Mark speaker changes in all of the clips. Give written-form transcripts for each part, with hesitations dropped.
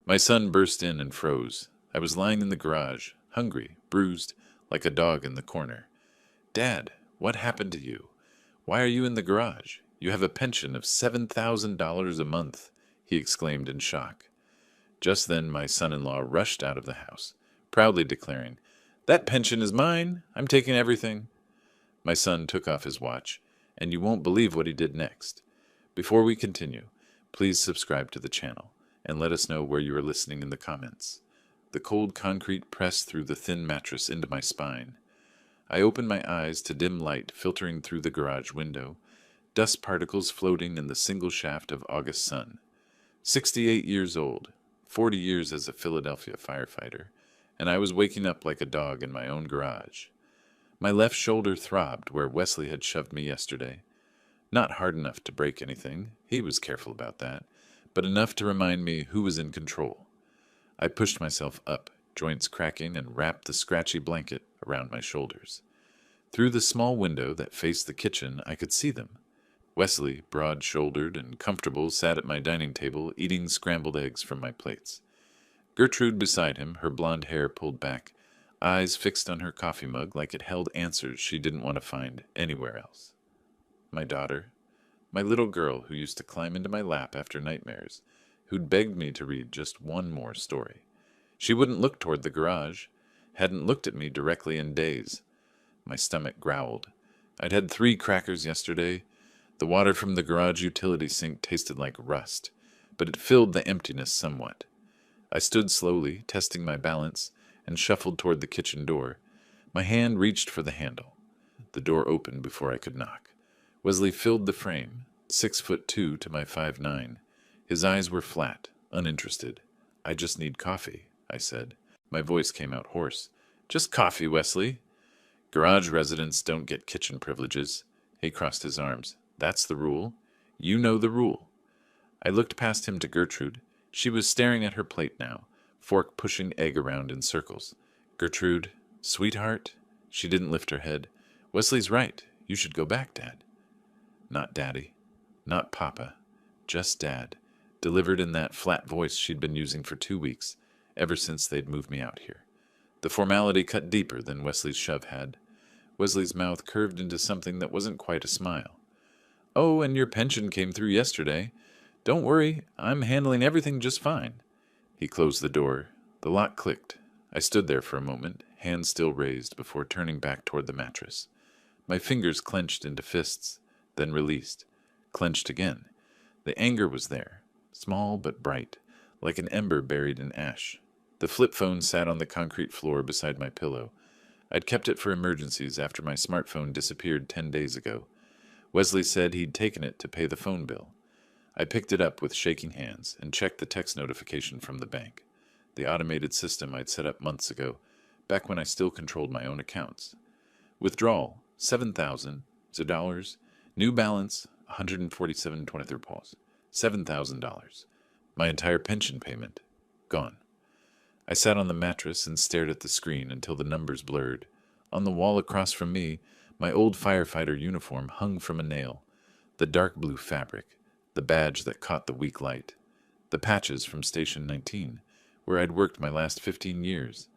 Speaker 1: My son burst in and froze. I was lying in the garage, hungry, bruised, like a dog in the corner. "Dad, what happened to you? Why are you in the garage? You have a pension of $7,000 a month," he exclaimed in shock. Just then my son-in-law rushed out of the house, proudly declaring, "That pension is mine. I'm taking everything." My son took off his watch, and you won't believe what he did next. Before we continue, please subscribe to the channel, and let us know where you are listening in the comments. The cold concrete pressed through the thin mattress into my spine. I opened my eyes to dim light filtering through the garage window, dust particles floating in the single shaft of August sun. 68 years old, 40 years as a Philadelphia firefighter, and I was waking up like a dog in my own garage. My left shoulder throbbed where Wesley had shoved me yesterday. Not hard enough to break anything, he was careful about that, but enough to remind me who was in control. I pushed myself up, joints cracking, and wrapped the scratchy blanket around my shoulders. Through the small window that faced the kitchen, I could see them. Wesley, broad-shouldered and comfortable, sat at my dining table, eating scrambled eggs from my plates. Gertrude beside him, her blonde hair pulled back, eyes fixed on her coffee mug like it held answers she didn't want to find anywhere else. My daughter, my little girl who used to climb into my lap after nightmares, who'd begged me to read just one more story. She wouldn't look toward the garage, hadn't looked at me directly in days. My stomach growled. I'd had 3 crackers yesterday. The water from the garage utility sink tasted like rust, but it filled the emptiness somewhat. I stood slowly, testing my balance, and shuffled toward the kitchen door. My hand reached for the handle. The door opened before I could knock. Wesley filled the frame, 6'2" to my 5'9". His eyes were flat, uninterested. "I just need coffee," I said. My voice came out hoarse. "Just coffee, Wesley." "Garage residents don't get kitchen privileges." He crossed his arms. "That's the rule. You know the rule." I looked past him to Gertrude. She was staring at her plate now, fork pushing egg around in circles. "Gertrude, sweetheart." She didn't lift her head. "Wesley's right. You should go back, Dad." Not Daddy. Not Papa. Just Dad, delivered in that flat voice she'd been using for 2 weeks, ever since they'd moved me out here. The formality cut deeper than Wesley's shove had. Wesley's mouth curved into something that wasn't quite a smile. "Oh, and your pension came through yesterday. Don't worry, I'm handling everything just fine." He closed the door. The lock clicked. I stood there for a moment, hands still raised, before turning back toward the mattress. My fingers clenched into fists, then released, clenched again. The anger was there, small but bright, like an ember buried in ash. The flip phone sat on the concrete floor beside my pillow. I'd kept it for emergencies after my smartphone disappeared 10 days ago. Wesley said he'd taken it to pay the phone bill. I picked it up with shaking hands and checked the text notification from the bank, the automated system I'd set up months ago, back when I still controlled my own accounts. Withdrawal, $7,000. New balance, 147.23 pause. $7,000. My entire pension payment, gone. I sat on the mattress and stared at the screen until the numbers blurred. On the wall across from me, my old firefighter uniform hung from a nail. The dark blue fabric, the badge that caught the weak light. The patches from Station 19, where I'd worked my last 15 years.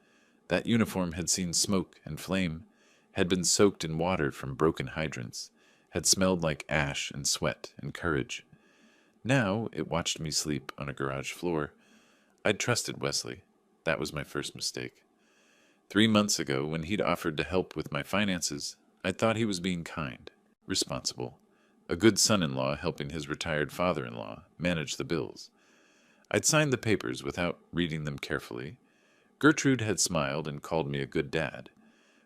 Speaker 1: That uniform had seen smoke and flame, had been soaked in water from broken hydrants, had smelled like ash and sweat and courage. Now it watched me sleep on a garage floor. I'd trusted Wesley. That was my first mistake. 3 months ago, when he'd offered to help with my finances, I thought he was being kind, responsible, a good son-in-law helping his retired father-in-law manage the bills. I'd signed the papers without reading them carefully. Gertrude had smiled and called me a good dad.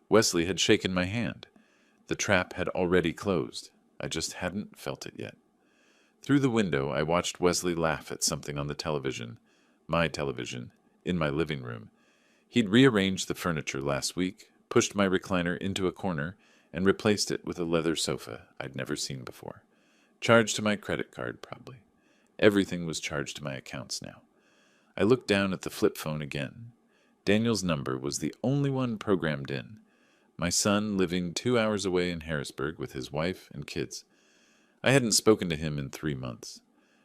Speaker 1: Wesley had shaken my hand. The trap had already closed. I just hadn't felt it yet. Through the window, I watched Wesley laugh at something on the television, my television, in my living room. He'd rearranged the furniture last week, pushed my recliner into a corner, and replaced it with a leather sofa I'd never seen before. Charged to my credit card, probably. Everything was charged to my accounts now. I looked down at the flip phone again. Daniel's number was the only one programmed in. My son living 2 hours away in Harrisburg with his wife and kids. I hadn't spoken to him in 3 months.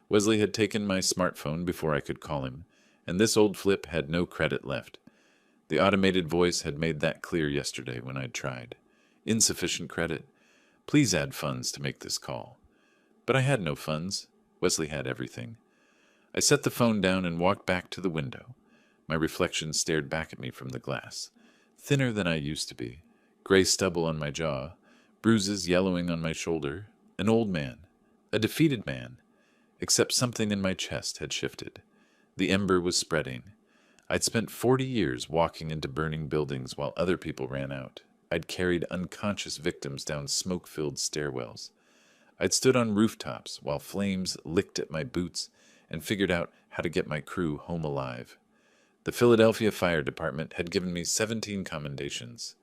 Speaker 1: Wesley had taken my smartphone before I could call him, and this old flip had no credit left. The automated voice had made that clear yesterday when I'd tried. Insufficient credit. Please add funds to make this call. But I had no funds. Wesley had everything. I set the phone down and walked back to the window. My reflection stared back at me from the glass. Thinner than I used to be. Gray stubble on my jaw. Bruises yellowing on my shoulder. An old man. A defeated man. Except something in my chest had shifted. The ember was spreading. I'd spent 40 years walking into burning buildings while other people ran out. I'd carried unconscious victims down smoke-filled stairwells. I'd stood on rooftops while flames licked at my boots and figured out how to get my crew home alive. The Philadelphia Fire Department had given me 17 commendations.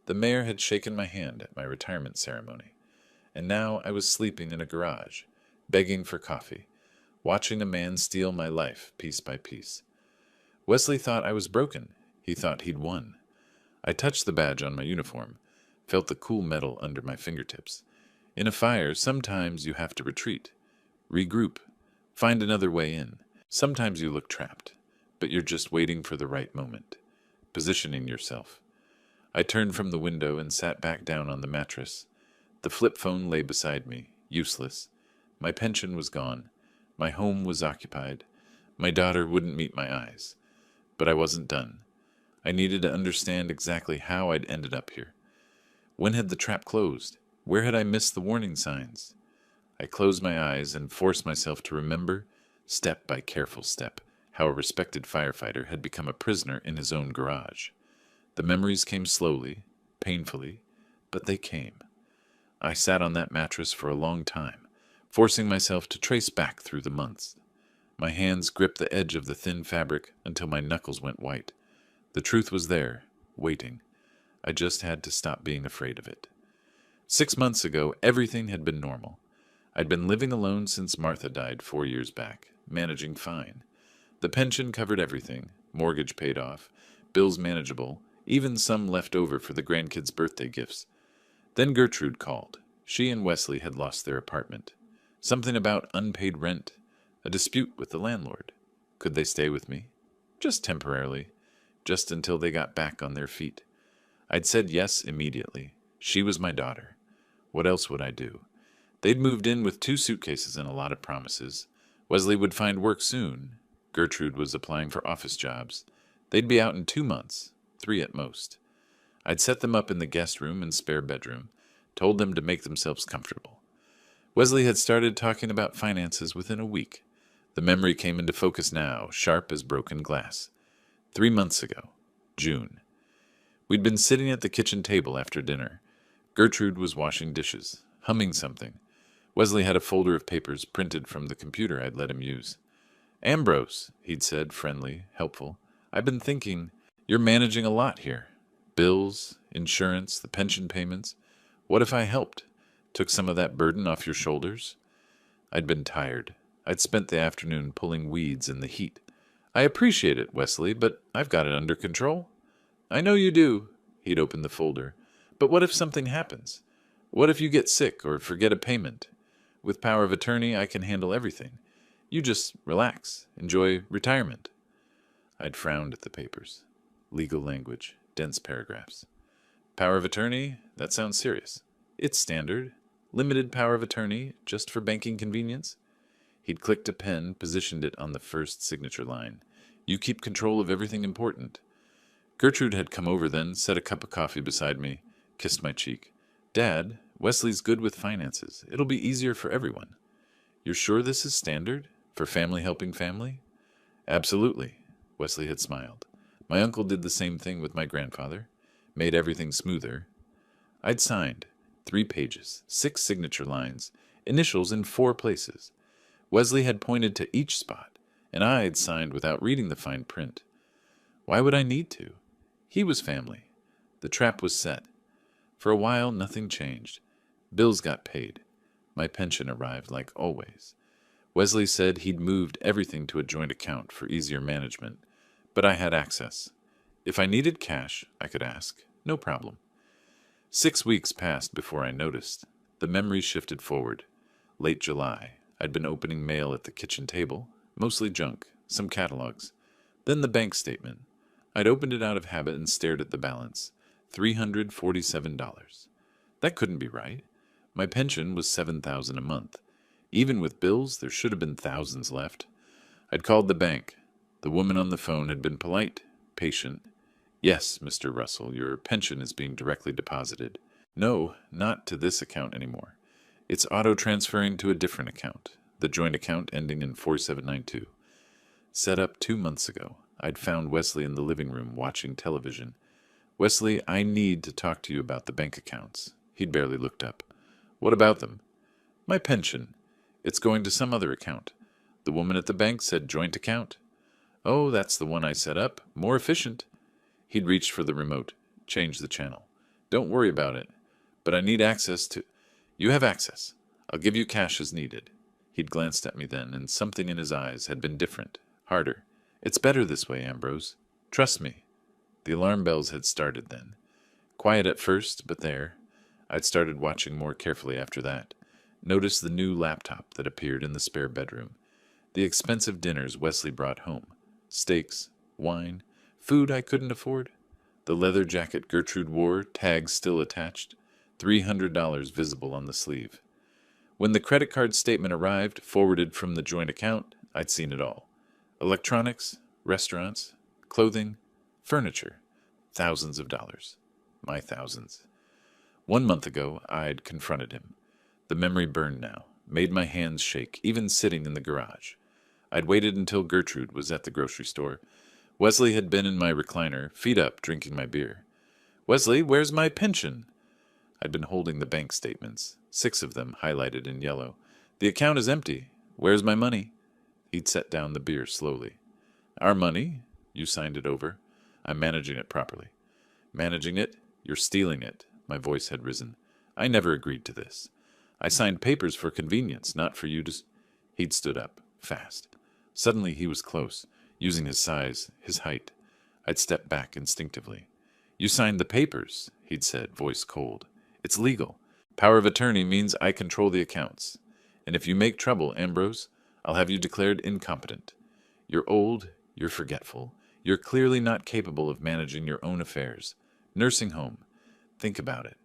Speaker 1: The mayor had shaken my hand at my retirement ceremony. And now I was sleeping in a garage, begging for coffee, watching a man steal my life piece by piece. Wesley thought I was broken. He thought he'd won. I touched the badge on my uniform, felt the cool metal under my fingertips. In a fire, sometimes you have to retreat, regroup, find another way in. Sometimes you look trapped, but you're just waiting for the right moment, positioning yourself. I turned from the window and sat back down on the mattress. The flip phone lay beside me, useless. My pension was gone. My home was occupied. My daughter wouldn't meet my eyes. But I wasn't done. I needed to understand exactly how I'd ended up here. When had the trap closed? Where had I missed the warning signs? I closed my eyes and forced myself to remember, step by careful step, how a respected firefighter had become a prisoner in his own garage. The memories came slowly, painfully, but they came. I sat on that mattress for a long time, forcing myself to trace back through the months. My hands gripped the edge of the thin fabric until my knuckles went white. The truth was there, waiting. I just had to stop being afraid of it. 6 months ago, everything had been normal. I'd been living alone since Martha died 4 years back, managing fine. The pension covered everything, mortgage paid off, bills manageable, even some left over for the grandkids' birthday gifts. Then Gertrude called. She and Wesley had lost their apartment. Something about unpaid rent, a dispute with the landlord. Could they stay with me? Just temporarily, just until they got back on their feet. I'd said yes immediately. She was my daughter. What else would I do? They'd moved in with 2 suitcases and a lot of promises. Wesley would find work soon. Gertrude was applying for office jobs. They'd be out in 2 months, 3 at most. I'd set them up in the guest room and spare bedroom, told them to make themselves comfortable. Wesley had started talking about finances within a week. The memory came into focus now, sharp as broken glass. 3 months ago, June. We'd been sitting at the kitchen table after dinner. Gertrude was washing dishes, humming something. Wesley had a folder of papers printed from the computer I'd let him use. "Ambrose," he'd said, friendly, helpful, "I've been thinking, you're managing a lot here. Bills, insurance, the pension payments. What if I helped? Took some of that burden off your shoulders?" I'd been tired. I'd spent the afternoon pulling weeds in the heat. "I appreciate it, Wesley, but I've got it under control." "I know you do." He'd opened the folder. "But what if something happens? What if you get sick or forget a payment? With power of attorney, I can handle everything. You just relax, enjoy retirement." I'd frowned at the papers. Legal language, dense paragraphs. "Power of attorney? That sounds serious." "It's standard. Limited power of attorney, just for banking convenience." He'd clicked a pen, positioned it on the first signature line. "You keep control of everything important." Gertrude had come over then, set a cup of coffee beside me, kissed my cheek. "Dad, Wesley's good with finances. It'll be easier for everyone." "You're sure this is standard? For family helping family?" "Absolutely." Wesley had smiled. "My uncle did the same thing with my grandfather. Made everything smoother." I'd signed. 3 pages, 6 signature lines, initials in 4 places. Wesley had pointed to each spot, and I had signed without reading the fine print. Why would I need to? He was family. The trap was set. For a while, nothing changed. Bills got paid. My pension arrived like always. Wesley said he'd moved everything to a joint account for easier management, but I had access. If I needed cash, I could ask. No problem. 6 weeks passed before I noticed. The memories shifted forward. Late July. I'd been opening mail at the kitchen table, mostly junk, some catalogs. Then the bank statement. I'd opened it out of habit and stared at the balance. $347. That couldn't be right. My pension was $7,000 a month. Even with bills, there should have been thousands left. I'd called the bank. The woman on the phone had been polite, patient. Yes, Mr. Russell, your pension is being directly deposited. No, not to this account anymore. It's auto-transferring to a different account, the joint account ending in 4792. Set up 2 months ago. I'd found Wesley in the living room watching television. Wesley, I need to talk to you about the bank accounts. He'd barely looked up. What about them? My pension. It's going to some other account. The woman at the bank said joint account. Oh, that's the one I set up. More efficient. He'd reached for the remote, changed the channel. Don't worry about it. But I need access to... You have access. I'll give you cash as needed. He'd glanced at me then, and something in his eyes had been different, harder. It's better this way, Ambrose. Trust me. The alarm bells had started then. Quiet at first, but there. I'd started watching more carefully after that. Noticed the new laptop that appeared in the spare bedroom. The expensive dinners Wesley brought home. Steaks, wine, food I couldn't afford. The leather jacket Gertrude wore, tags still attached. $300 visible on the sleeve. When the credit card statement arrived, forwarded from the joint account, I'd seen it all. Electronics, restaurants, clothing, furniture. Thousands of dollars. My thousands. 1 month ago, I'd confronted him. The memory burned now, made my hands shake, even sitting in the garage. I'd waited until Gertrude was at the grocery store. Wesley had been in my recliner, feet up, drinking my beer. Wesley, where's my pension? I'd been holding the bank statements, 6 of them highlighted in yellow. The account is empty. Where's my money? He'd set down the beer slowly. Our money? You signed it over. I'm managing it properly. Managing it? You're stealing it. My voice had risen. I never agreed to this. I signed papers for convenience, not for you to... He'd stood up, fast. Suddenly he was close, using his size, his height. I'd stepped back instinctively. You signed the papers, he'd said, voice cold. It's legal. Power of attorney means I control the accounts. And if you make trouble, Ambrose, I'll have you declared incompetent. You're old, you're forgetful, you're clearly not capable of managing your own affairs. Nursing home. Think about it.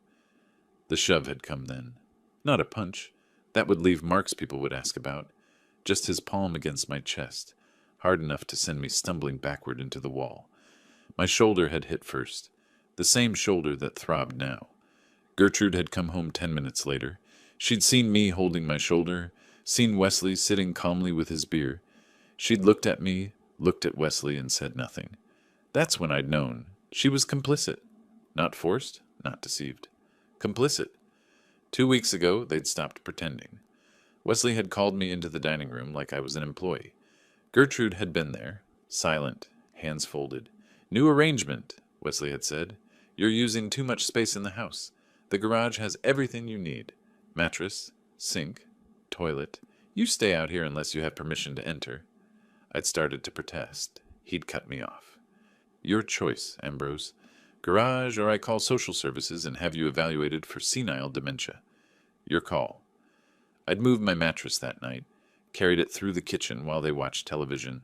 Speaker 1: The shove had come then. Not a punch. That would leave marks people would ask about. Just his palm against my chest, hard enough to send me stumbling backward into the wall. My shoulder had hit first, the same shoulder that throbbed now. Gertrude had come home 10 minutes later. She'd seen me holding my shoulder, seen Wesley sitting calmly with his beer. She'd looked at me, looked at Wesley, and said nothing. That's when I'd known. She was complicit. Not forced, not deceived. Complicit. 2 weeks ago, they'd stopped pretending. Wesley had called me into the dining room like I was an employee. Gertrude had been there, silent, hands folded. New arrangement, Wesley had said. You're using too much space in the house. The garage has everything you need. Mattress, sink, toilet. You stay out here unless you have permission to enter. I'd started to protest. He'd cut me off. Your choice, Ambrose. Garage, or I call social services and have you evaluated for senile dementia. Your call. I'd moved my mattress that night, carried it through the kitchen while they watched television.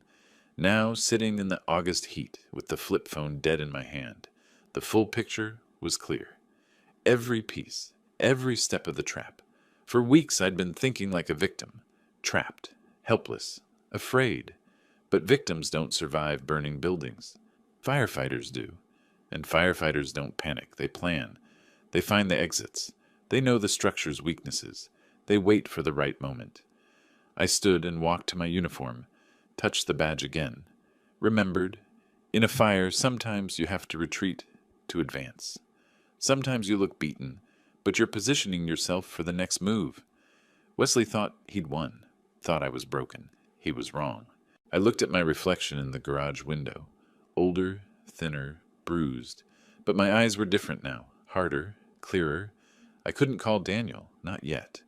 Speaker 1: Now, sitting in the August heat with the flip phone dead in my hand, the full picture was clear. Every piece, every step of the trap. For weeks I'd been thinking like a victim, trapped, helpless, afraid. But victims don't survive burning buildings. Firefighters do. And firefighters don't panic, they plan. They find the exits. They know the structure's weaknesses. They wait for the right moment. I stood and walked to my uniform, touched the badge again. Remembered, in a fire sometimes you have to retreat to advance. Sometimes you look beaten, but you're positioning yourself for the next move. Wesley thought he'd won, thought I was broken. He was wrong. I looked at my reflection in the garage window. Older, thinner, bruised. But my eyes were different now, harder, clearer. I couldn't call Daniel, not yet.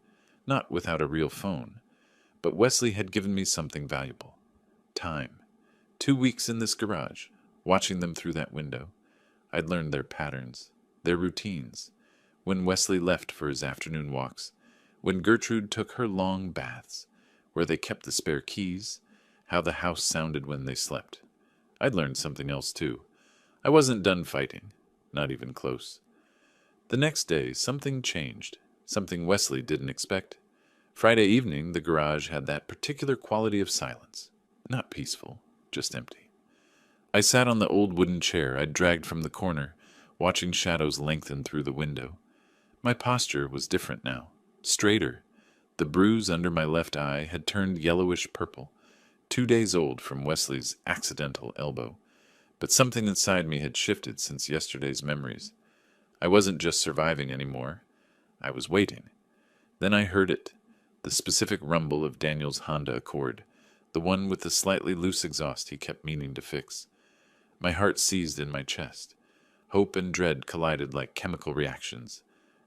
Speaker 1: Not without a real phone. But Wesley had given me something valuable. Time. 2 weeks in this garage, watching them through that window. I'd learned their patterns, their routines. When Wesley left for his afternoon walks, when Gertrude took her long baths, where they kept the spare keys, how the house sounded when they slept. I'd learned something else too. I wasn't done fighting. Not even close. The next day, something changed. Something Wesley didn't expect. Friday evening, the garage had that particular quality of silence. Not peaceful, just empty. I sat on the old wooden chair I'd dragged from the corner, watching shadows lengthen through the window. My posture was different now, straighter. The bruise under my left eye had turned yellowish purple, 2 days old from Wesley's accidental elbow. But something inside me had shifted since yesterday's memories. I wasn't just surviving anymore. I was waiting. Then I heard it, the specific rumble of Daniel's Honda Accord, the one with the slightly loose exhaust he kept meaning to fix. My heart seized in my chest. Hope and dread collided like chemical reactions.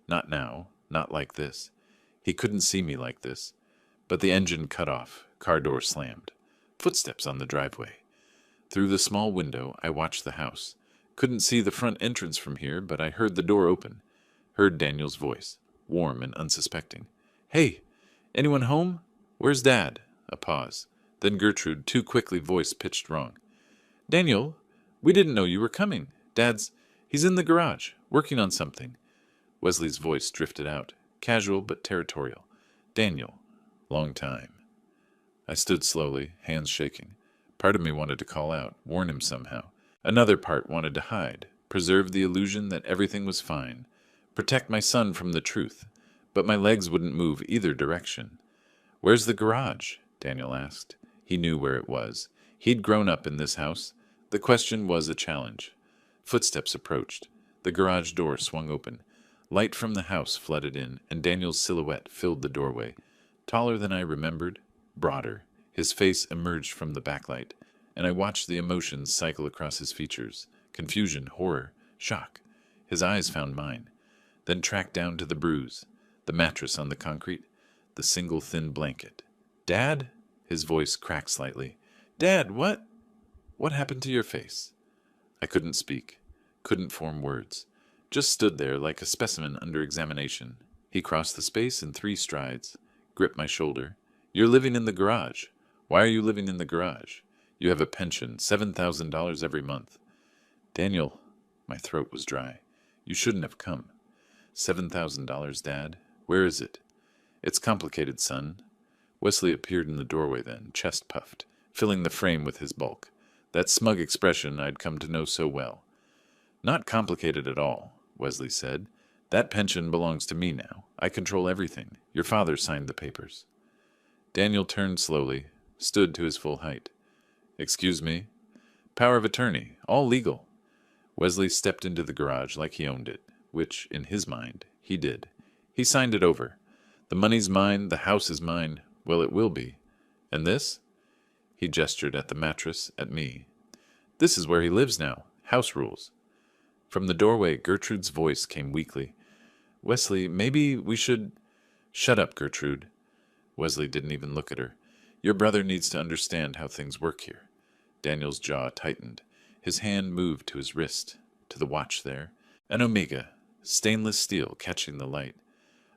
Speaker 1: Not now, not like this. He couldn't see me like this. But the engine cut off, car door slammed. Footsteps on the driveway. Through the small window, I watched the house. Couldn't see the front entrance from here, but I heard the door open. Heard Daniel's voice, warm and unsuspecting. "Hey, anyone home? Where's Dad?" A pause. Then Gertrude, too quickly voice pitched wrong. "Daniel, we didn't know you were coming. He's in the garage, working on something." Wesley's voice drifted out, casual but territorial. "Daniel, long time." I stood slowly, hands shaking. Part of me wanted to call out, warn him somehow. Another part wanted to hide, preserve the illusion that everything was fine, protect my son from the truth. But my legs wouldn't move either direction. "Where's the garage?" Daniel asked. He knew where it was. He'd grown up in this house. The question was a challenge. Footsteps approached. The garage door swung open. Light from the house flooded in, and Daniel's silhouette filled the doorway. Taller than I remembered, broader. His face emerged from the backlight, and I watched the emotions cycle across his features. Confusion, horror, shock. His eyes found mine, then tracked down to the bruise, the mattress on the concrete, the single thin blanket. "Dad?" His voice cracked slightly. "Dad, what? What happened to your face?" I couldn't speak, couldn't form words. Just stood there like a specimen under examination. He crossed the space in 3 strides, gripped my shoulder. "You're living in the garage. Why are you living in the garage? You have a pension, $7,000 every month." "Daniel," my throat was dry. "You shouldn't have come." $7,000, Dad. Where is it?" "It's complicated, son." Wesley appeared in the doorway then, chest puffed, filling the frame with his bulk. That smug expression I'd come to know so well. "Not complicated at all," Wesley said. "That pension belongs to me now. I control everything. Your father signed the papers." Daniel turned slowly, stood to his full height. "Excuse me?" "Power of attorney, all legal." Wesley stepped into the garage like he owned it, which, in his mind, he did. He signed it over. "The money's mine, the house is mine. Well, it will be. And this?" He gestured at the mattress, at me. "This is where he lives now. House rules." From the doorway, Gertrude's voice came weakly. "Wesley, maybe we should—" "Shut up, Gertrude." Wesley didn't even look at her. "Your brother needs to understand how things work here." Daniel's jaw tightened. His hand moved to his wrist, to the watch there. An Omega, stainless steel catching the light.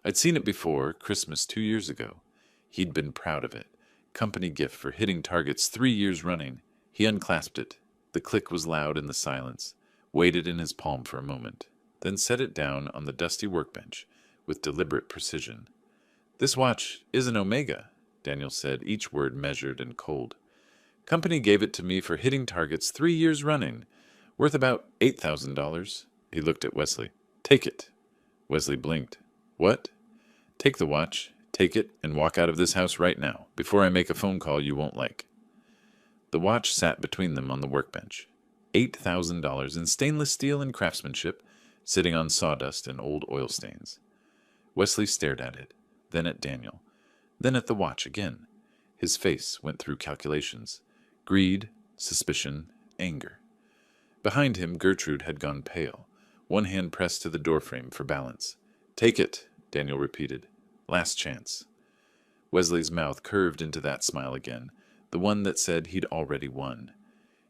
Speaker 1: I'd seen it before, Christmas 2 years ago. He'd been proud of it. Company gift for hitting targets 3 years running. He unclasped it. The click was loud in the silence. Waited in his palm for a moment, then set it down on the dusty workbench with deliberate precision. "This watch is an Omega," Daniel said, each word measured and cold. "Company gave it to me for hitting targets 3 years running, worth about $8,000. He looked at Wesley. "Take it." Wesley blinked. "What?" "Take the watch, take it, and walk out of this house right now, before I make a phone call you won't like." The watch sat between them on the workbench. $8,000 in stainless steel and craftsmanship, sitting on sawdust and old oil stains. Wesley stared at it, then at Daniel, then at the watch again. His face went through calculations. Greed, suspicion, anger. Behind him, Gertrude had gone pale, one hand pressed to the doorframe for balance. "Take it," Daniel repeated. "Last chance." Wesley's mouth curved into that smile again, the one that said he'd already won.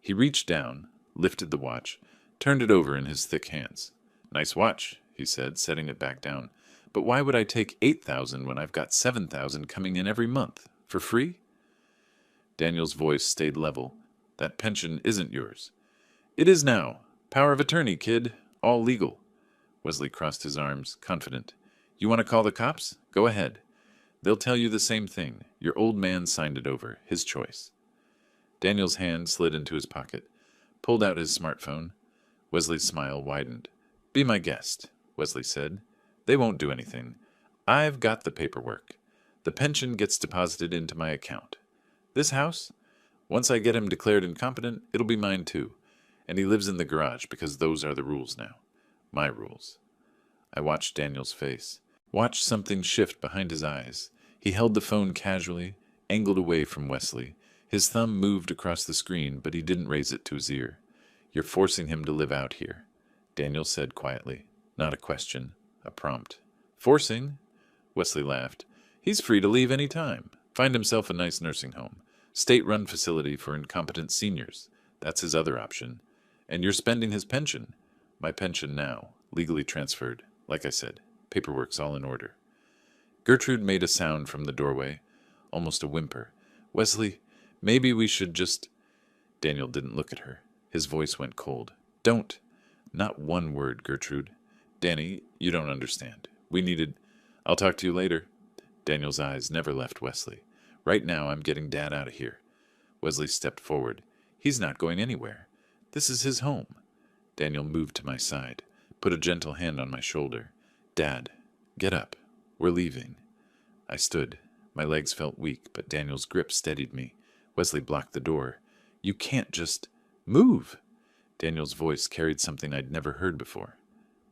Speaker 1: He reached down, lifted the watch, turned it over in his thick hands. "Nice watch," he said, setting it back down. "But why would I take $8,000 when I've got $7,000 coming in every month? For free?" Daniel's voice stayed level. That pension isn't yours. It is now. Power of attorney, kid. All legal. Wesley crossed his arms, confident. You want to call the cops? Go ahead. They'll tell you the same thing. Your old man signed it over. His choice. Daniel's hand slid into his pocket, pulled out his smartphone. Wesley's smile widened. Be my guest, Wesley said. They won't do anything. I've got the paperwork. The pension gets deposited into my account. This house? Once I get him declared incompetent, it'll be mine too. And he lives in the garage because those are the rules now. My rules. I watched Daniel's face. Watched something shift behind his eyes. He held the phone casually, angled away from Wesley. His thumb moved across the screen, but he didn't raise it to his ear. You're forcing him to live out here, Daniel said quietly. Not a question, a prompt. Forcing? Wesley laughed. He's free to leave any time. Find himself a nice nursing home. State-run facility for incompetent seniors. That's his other option. And you're spending his pension. My pension now, legally transferred. Like I said, paperwork's all in order. Gertrude made a sound from the doorway, almost a whimper. Wesley, maybe we should just... Daniel didn't look at her. His voice went cold. Don't. Not one word, Gertrude. Danny, you don't understand. We needed... I'll talk to you later. Daniel's eyes never left Wesley. Right now, I'm getting Dad out of here. Wesley stepped forward. He's not going anywhere. This is his home. Daniel moved to my side, put a gentle hand on my shoulder. Dad, get up. We're leaving. I stood. My legs felt weak, but Daniel's grip steadied me. Wesley blocked the door. You can't just... Move! Daniel's voice carried something I'd never heard before.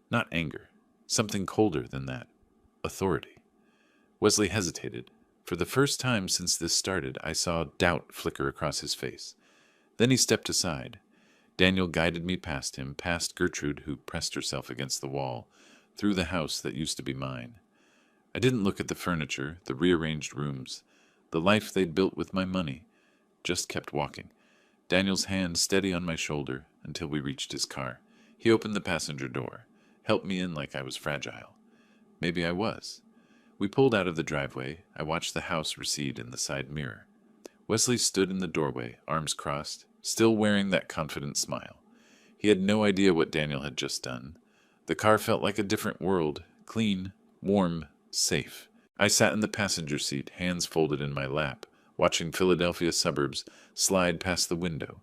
Speaker 1: Not anger. Something colder than that. Authority. Wesley hesitated. For the first time since this started, I saw doubt flicker across his face. Then he stepped aside. Daniel guided me past him, past Gertrude, who pressed herself against the wall, through the house that used to be mine. I didn't look at the furniture, the rearranged rooms, the life they'd built with my money. Just kept walking. Daniel's hand steady on my shoulder until we reached his car. He opened the passenger door, helped me in like I was fragile. Maybe I was. We pulled out of the driveway. I watched the house recede in the side mirror. Wesley stood in the doorway, arms crossed, still wearing that confident smile. He had no idea what Daniel had just done. The car felt like a different world, clean, warm, safe. I sat in the passenger seat, hands folded in my lap, watching Philadelphia suburbs slide past the window.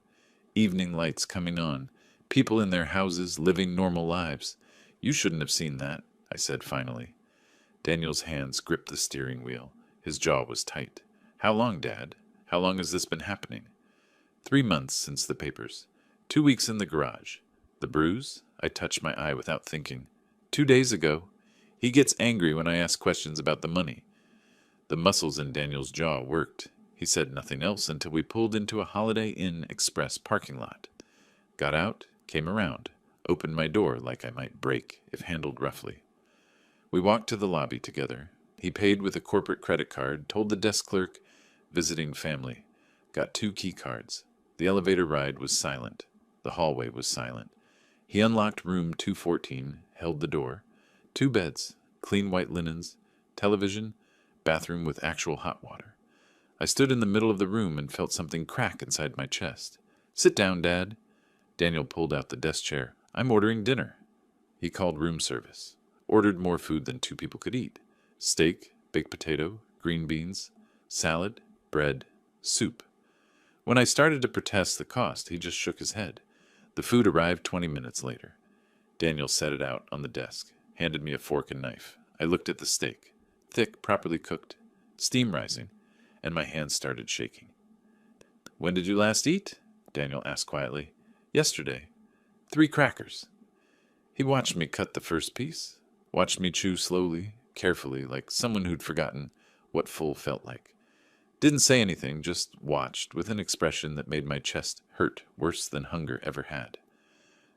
Speaker 1: Evening lights coming on, people in their houses living normal lives. You shouldn't have seen that, I said finally. Daniel's hands gripped the steering wheel. His jaw was tight. How long, Dad? How long has this been happening? 3 months since the papers. 2 weeks in the garage. The bruise? I touched my eye without thinking. 2 days ago. He gets angry when I ask questions about the money. The muscles in Daniel's jaw worked. He said nothing else until we pulled into a Holiday Inn Express parking lot. Got out, came around, opened my door like I might break if handled roughly. We walked to the lobby together. He paid with a corporate credit card, told the desk clerk, visiting family. Got 2 key cards. The elevator ride was silent. The hallway was silent. He unlocked room 214, held the door. 2 beds, clean white linens, television, bathroom with actual hot water. I stood in the middle of the room and felt something crack inside my chest. Sit down, Dad. Daniel pulled out the desk chair. I'm ordering dinner. He called room service. Ordered more food than 2 people could eat. Steak, baked potato, green beans, salad, bread, soup. When I started to protest the cost, he just shook his head. The food arrived 20 minutes later. Daniel set it out on the desk, handed me a fork and knife. I looked at the steak. Thick, properly cooked, steam rising, and my hands started shaking. When did you last eat? Daniel asked quietly. Yesterday. 3 crackers. He watched me cut the first piece, watched me chew slowly, carefully, like someone who'd forgotten what full felt like. Didn't say anything, just watched, with an expression that made my chest hurt worse than hunger ever had.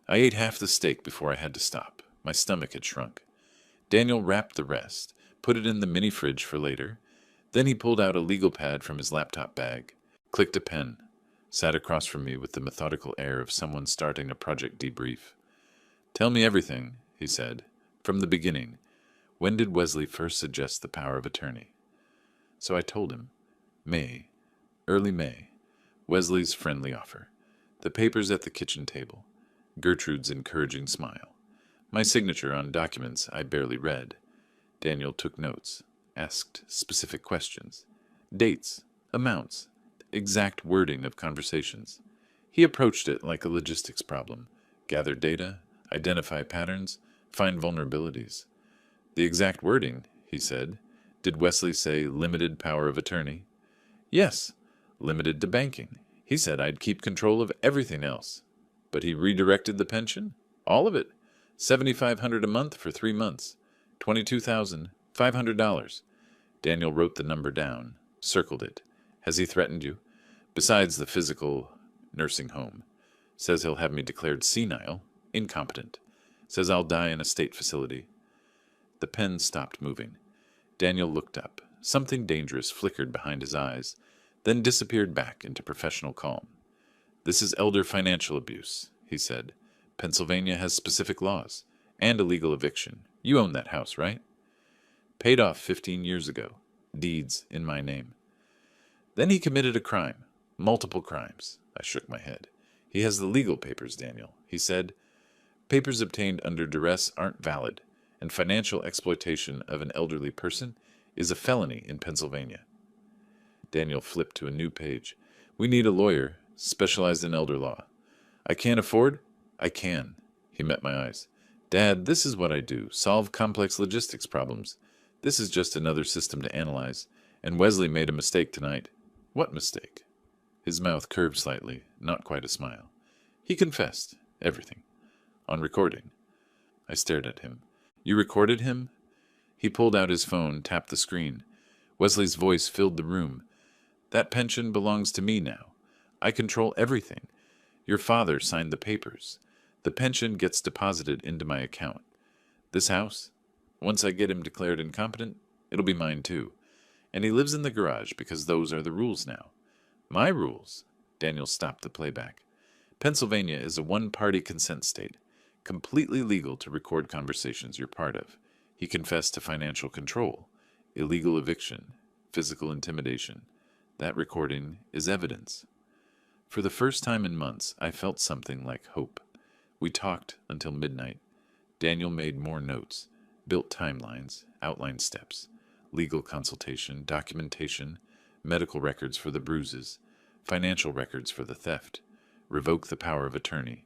Speaker 1: I ate half the steak before I had to stop. My stomach had shrunk. Daniel wrapped the rest, put it in the mini fridge for later. Then he pulled out a legal pad from his laptop bag, clicked a pen, sat across from me with the methodical air of someone starting a project debrief. Tell me everything, he said. From the beginning, when did Wesley first suggest the power of attorney? So I told him. May, early May, Wesley's friendly offer. The papers at the kitchen table. Gertrude's encouraging smile. My signature on documents I barely read. Daniel took notes, asked specific questions. Dates, amounts, exact wording of conversations. He approached it like a logistics problem. Gather data, identify patterns, find vulnerabilities. The exact wording, he said. Did Wesley say limited power of attorney? Yes, limited to banking. He said I'd keep control of everything else. But he redirected the pension? All of it. $7,500 a month for 3 months. $22,500. Daniel wrote the number down, circled it. Has he threatened you? Besides the physical nursing home. Says he'll have me declared senile, incompetent. Says I'll die in a state facility. The pen stopped moving. Daniel looked up. Something dangerous flickered behind his eyes, then disappeared back into professional calm. This is elder financial abuse, he said. Pennsylvania has specific laws, and a legal eviction. You own that house, right? Paid off 15 years ago. Deeds in my name. Then he committed a crime. Multiple crimes. I shook my head. He has the legal papers, Daniel. He said, papers obtained under duress aren't valid, and financial exploitation of an elderly person is a felony in Pennsylvania. Daniel flipped to a new page. We need a lawyer, specialized in elder law. I can't afford? I can. He met my eyes. Dad, this is what I do. Solve complex logistics problems. This is just another system to analyze. And Wesley made a mistake tonight. What mistake? His mouth curved slightly, not quite a smile. He confessed. Everything. On recording. I stared at him. You recorded him? He pulled out his phone, tapped the screen. Wesley's voice filled the room. That pension belongs to me now. I control everything. Your father signed the papers. The pension gets deposited into my account. This house, once I get him declared incompetent, it'll be mine too. And he lives in the garage because those are the rules now. My rules? Daniel stopped the playback. Pennsylvania is a one-party consent state, completely legal to record conversations you're part of. He confessed to financial control, illegal eviction, physical intimidation. That recording is evidence. For the first time in months, I felt something like hope. We talked until midnight. Daniel made more notes, built timelines, outlined steps, legal consultation, documentation, medical records for the bruises, financial records for the theft, revoke the power of attorney,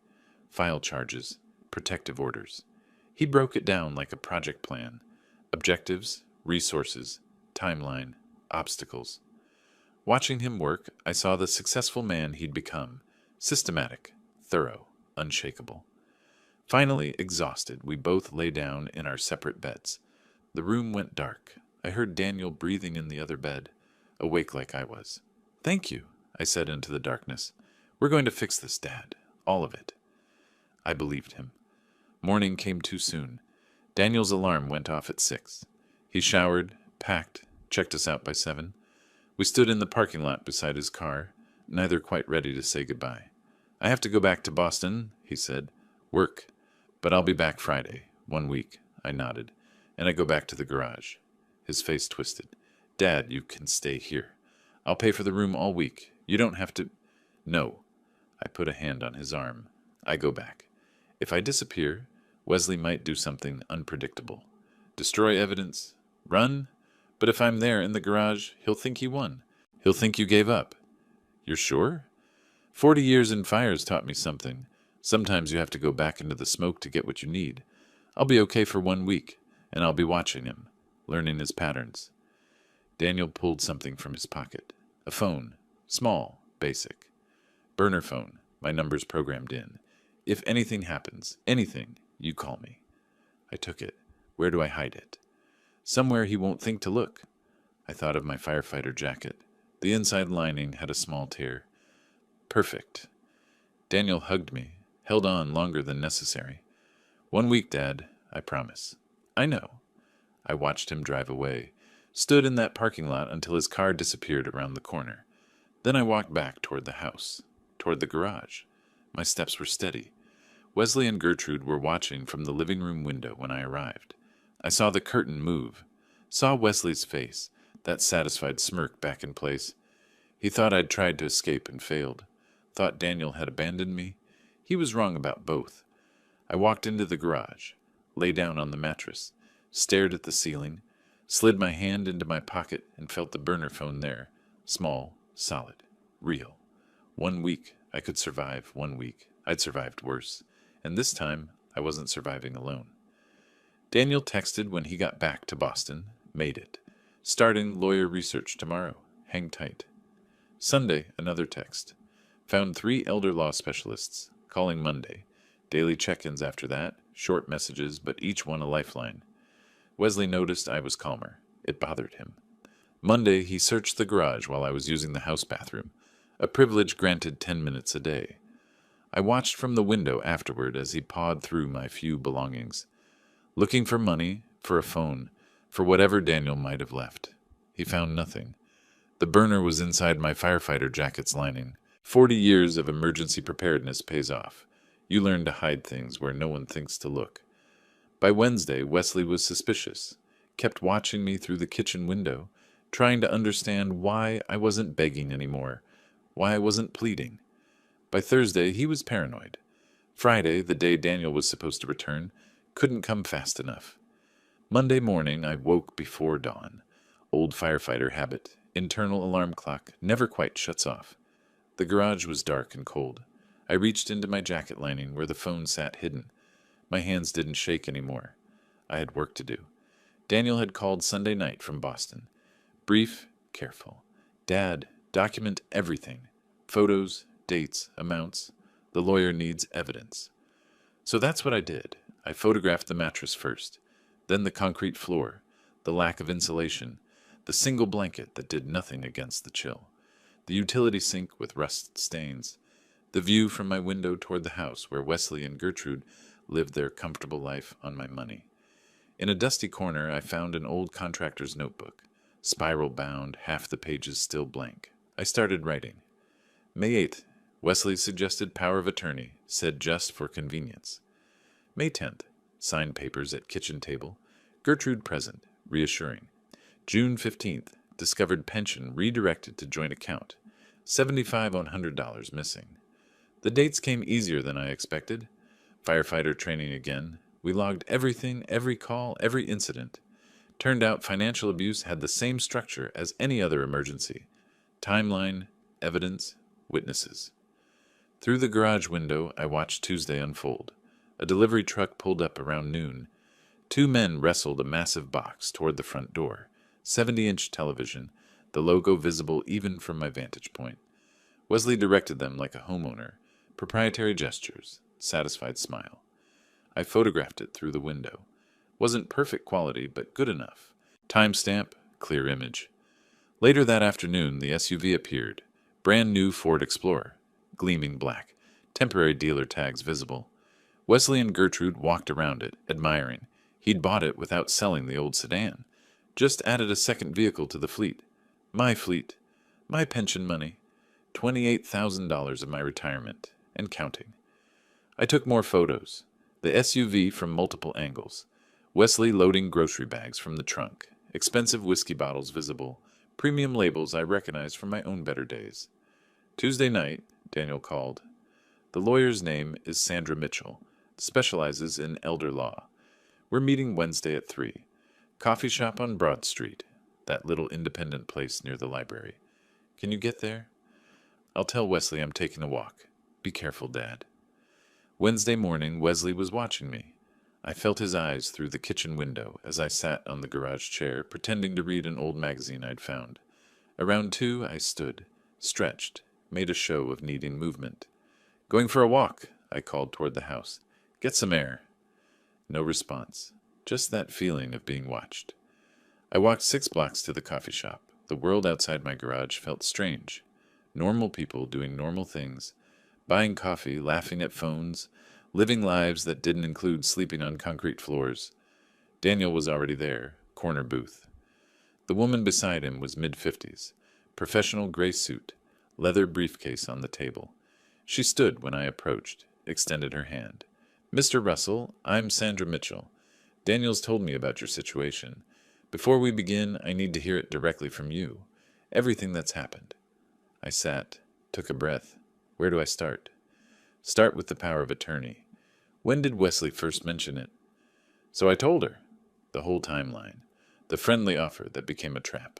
Speaker 1: file charges, protective orders. He broke it down like a project plan. Objectives, resources, timeline, obstacles. Watching him work, I saw the successful man he'd become. Systematic, thorough, unshakable. Finally, exhausted, we both lay down in our separate beds. The room went dark. I heard Daniel breathing in the other bed, awake like I was. Thank you, I said into the darkness. We're going to fix this, Dad. All of it. I believed him. Morning came too soon. Daniel's alarm went off at 6. He showered, packed, checked us out by 7. We stood in the parking lot beside his car, neither quite ready to say goodbye. I have to go back to Boston, he said. Work. But I'll be back Friday, 1 week. I nodded, and I go back to the garage. His face twisted. Dad, you can stay here. I'll pay for the room all week. You don't have to... No. I put a hand on his arm. I go back. If I disappear, Wesley might do something unpredictable. Destroy evidence? Run? But if I'm there in the garage, he'll think he won. He'll think you gave up. You're sure? 40 years in fires taught me something. Sometimes you have to go back into the smoke to get what you need. I'll be okay for 1 week, and I'll be watching him, learning his patterns. Daniel pulled something from his pocket. A phone. Small. Basic. Burner phone. My number's programmed in. If anything happens, anything, you call me. I took it. Where do I hide it? Somewhere he won't think to look. I thought of my firefighter jacket. The inside lining had a small tear. Perfect. Daniel hugged me, held on longer than necessary. 1 week, Dad, I promise. I know. I watched him drive away, stood in that parking lot until his car disappeared around the corner. Then I walked back toward the house, toward the garage. My steps were steady. Wesley and Gertrude were watching from the living room window when I arrived. I saw the curtain move, saw Wesley's face, that satisfied smirk back in place. He thought I'd tried to escape and failed, thought Daniel had abandoned me. He was wrong about both. I walked into the garage, lay down on the mattress, stared at the ceiling, slid my hand into my pocket and felt the burner phone there. Small, solid, real. 1 week, I could survive 1 week. I'd survived worse. And this time, I wasn't surviving alone. Daniel texted when he got back to Boston. Made it. Starting lawyer research tomorrow. Hang tight. Sunday, another text. Found 3 elder law specialists. Calling Monday. Daily check-ins after that. Short messages, but each one a lifeline. Wesley noticed I was calmer. It bothered him. Monday, he searched the garage while I was using the house bathroom, a privilege granted 10 minutes a day. I watched from the window afterward as he pawed through my few belongings, looking for money, for a phone, for whatever Daniel might have left. He found nothing. The burner was inside my firefighter jacket's lining. 40 years of emergency preparedness pays off. You learn to hide things where no one thinks to look. By Wednesday, Wesley was suspicious, kept watching me through the kitchen window, trying to understand why I wasn't begging anymore, why I wasn't pleading. By Thursday, he was paranoid. Friday, the day Daniel was supposed to return, couldn't come fast enough. Monday morning, I woke before dawn. Old firefighter habit. Internal alarm clock never quite shuts off. The garage was dark and cold. I reached into my jacket lining where the phone sat hidden. My hands didn't shake anymore. I had work to do. Daniel had called Sunday night from Boston. Brief, careful. Dad, document everything. Photos, dates, amounts. The lawyer needs evidence. So that's what I did. I photographed the mattress first, then the concrete floor, the lack of insulation, the single blanket that did nothing against the chill, the utility sink with rust stains, the view from my window toward the house where Wesley and Gertrude lived their comfortable life on my money. In a dusty corner, I found an old contractor's notebook, spiral-bound, half the pages still blank. I started writing. May 8th, Wesley suggested power of attorney, said just for convenience. May 10th, signed papers at kitchen table, Gertrude present, reassuring. June 15th, discovered pension redirected to joint account, $7,500 missing. The dates came easier than I expected. Firefighter training again. We logged everything, every call, every incident. Turned out financial abuse had the same structure as any other emergency. Timeline, evidence, witnesses. Through the garage window, I watched Tuesday unfold. A delivery truck pulled up around noon. 2 men wrestled a massive box toward the front door. 70-inch television, the logo visible even from my vantage point. Wesley directed them like a homeowner. Proprietary gestures, satisfied smile. I photographed it through the window. Wasn't perfect quality, but good enough. Timestamp, clear image. Later that afternoon, the SUV appeared. Brand new Ford Explorer, gleaming black, temporary dealer tags visible. Wesley and Gertrude walked around it, admiring. He'd bought it without selling the old sedan. Just added a second vehicle to the fleet. My fleet. My pension money. $28,000 of my retirement, and counting. I took more photos. The SUV from multiple angles. Wesley loading grocery bags from the trunk. Expensive whiskey bottles visible. Premium labels I recognized from my own better days. Tuesday night, Daniel called. The lawyer's name is Sandra Mitchell. Specializes in elder law. We're meeting Wednesday at 3. Coffee shop on Broad Street. That little independent place near the library. Can you get there? I'll tell Wesley I'm taking a walk. Be careful, Dad. Wednesday morning, Wesley was watching me. I felt his eyes through the kitchen window as I sat on the garage chair, pretending to read an old magazine I'd found. Around 2, I stood, stretched, made a show of needing movement. Going for a walk, I called toward the house. Get some air. No response. Just that feeling of being watched. I walked 6 blocks to the coffee shop. The world outside my garage felt strange. Normal people doing normal things. Buying coffee, laughing at phones, living lives that didn't include sleeping on concrete floors. Daniel was already there, corner booth. The woman beside him was mid-50s, professional gray suit, leather briefcase on the table. She stood when I approached, extended her hand. Mr. Russell, I'm Sandra Mitchell. Daniel's told me about your situation. Before we begin, I need to hear it directly from you. Everything that's happened. I sat, took a breath. Where do I start? Start with the power of attorney. When did Wesley first mention it? So I told her. The whole timeline. The friendly offer that became a trap.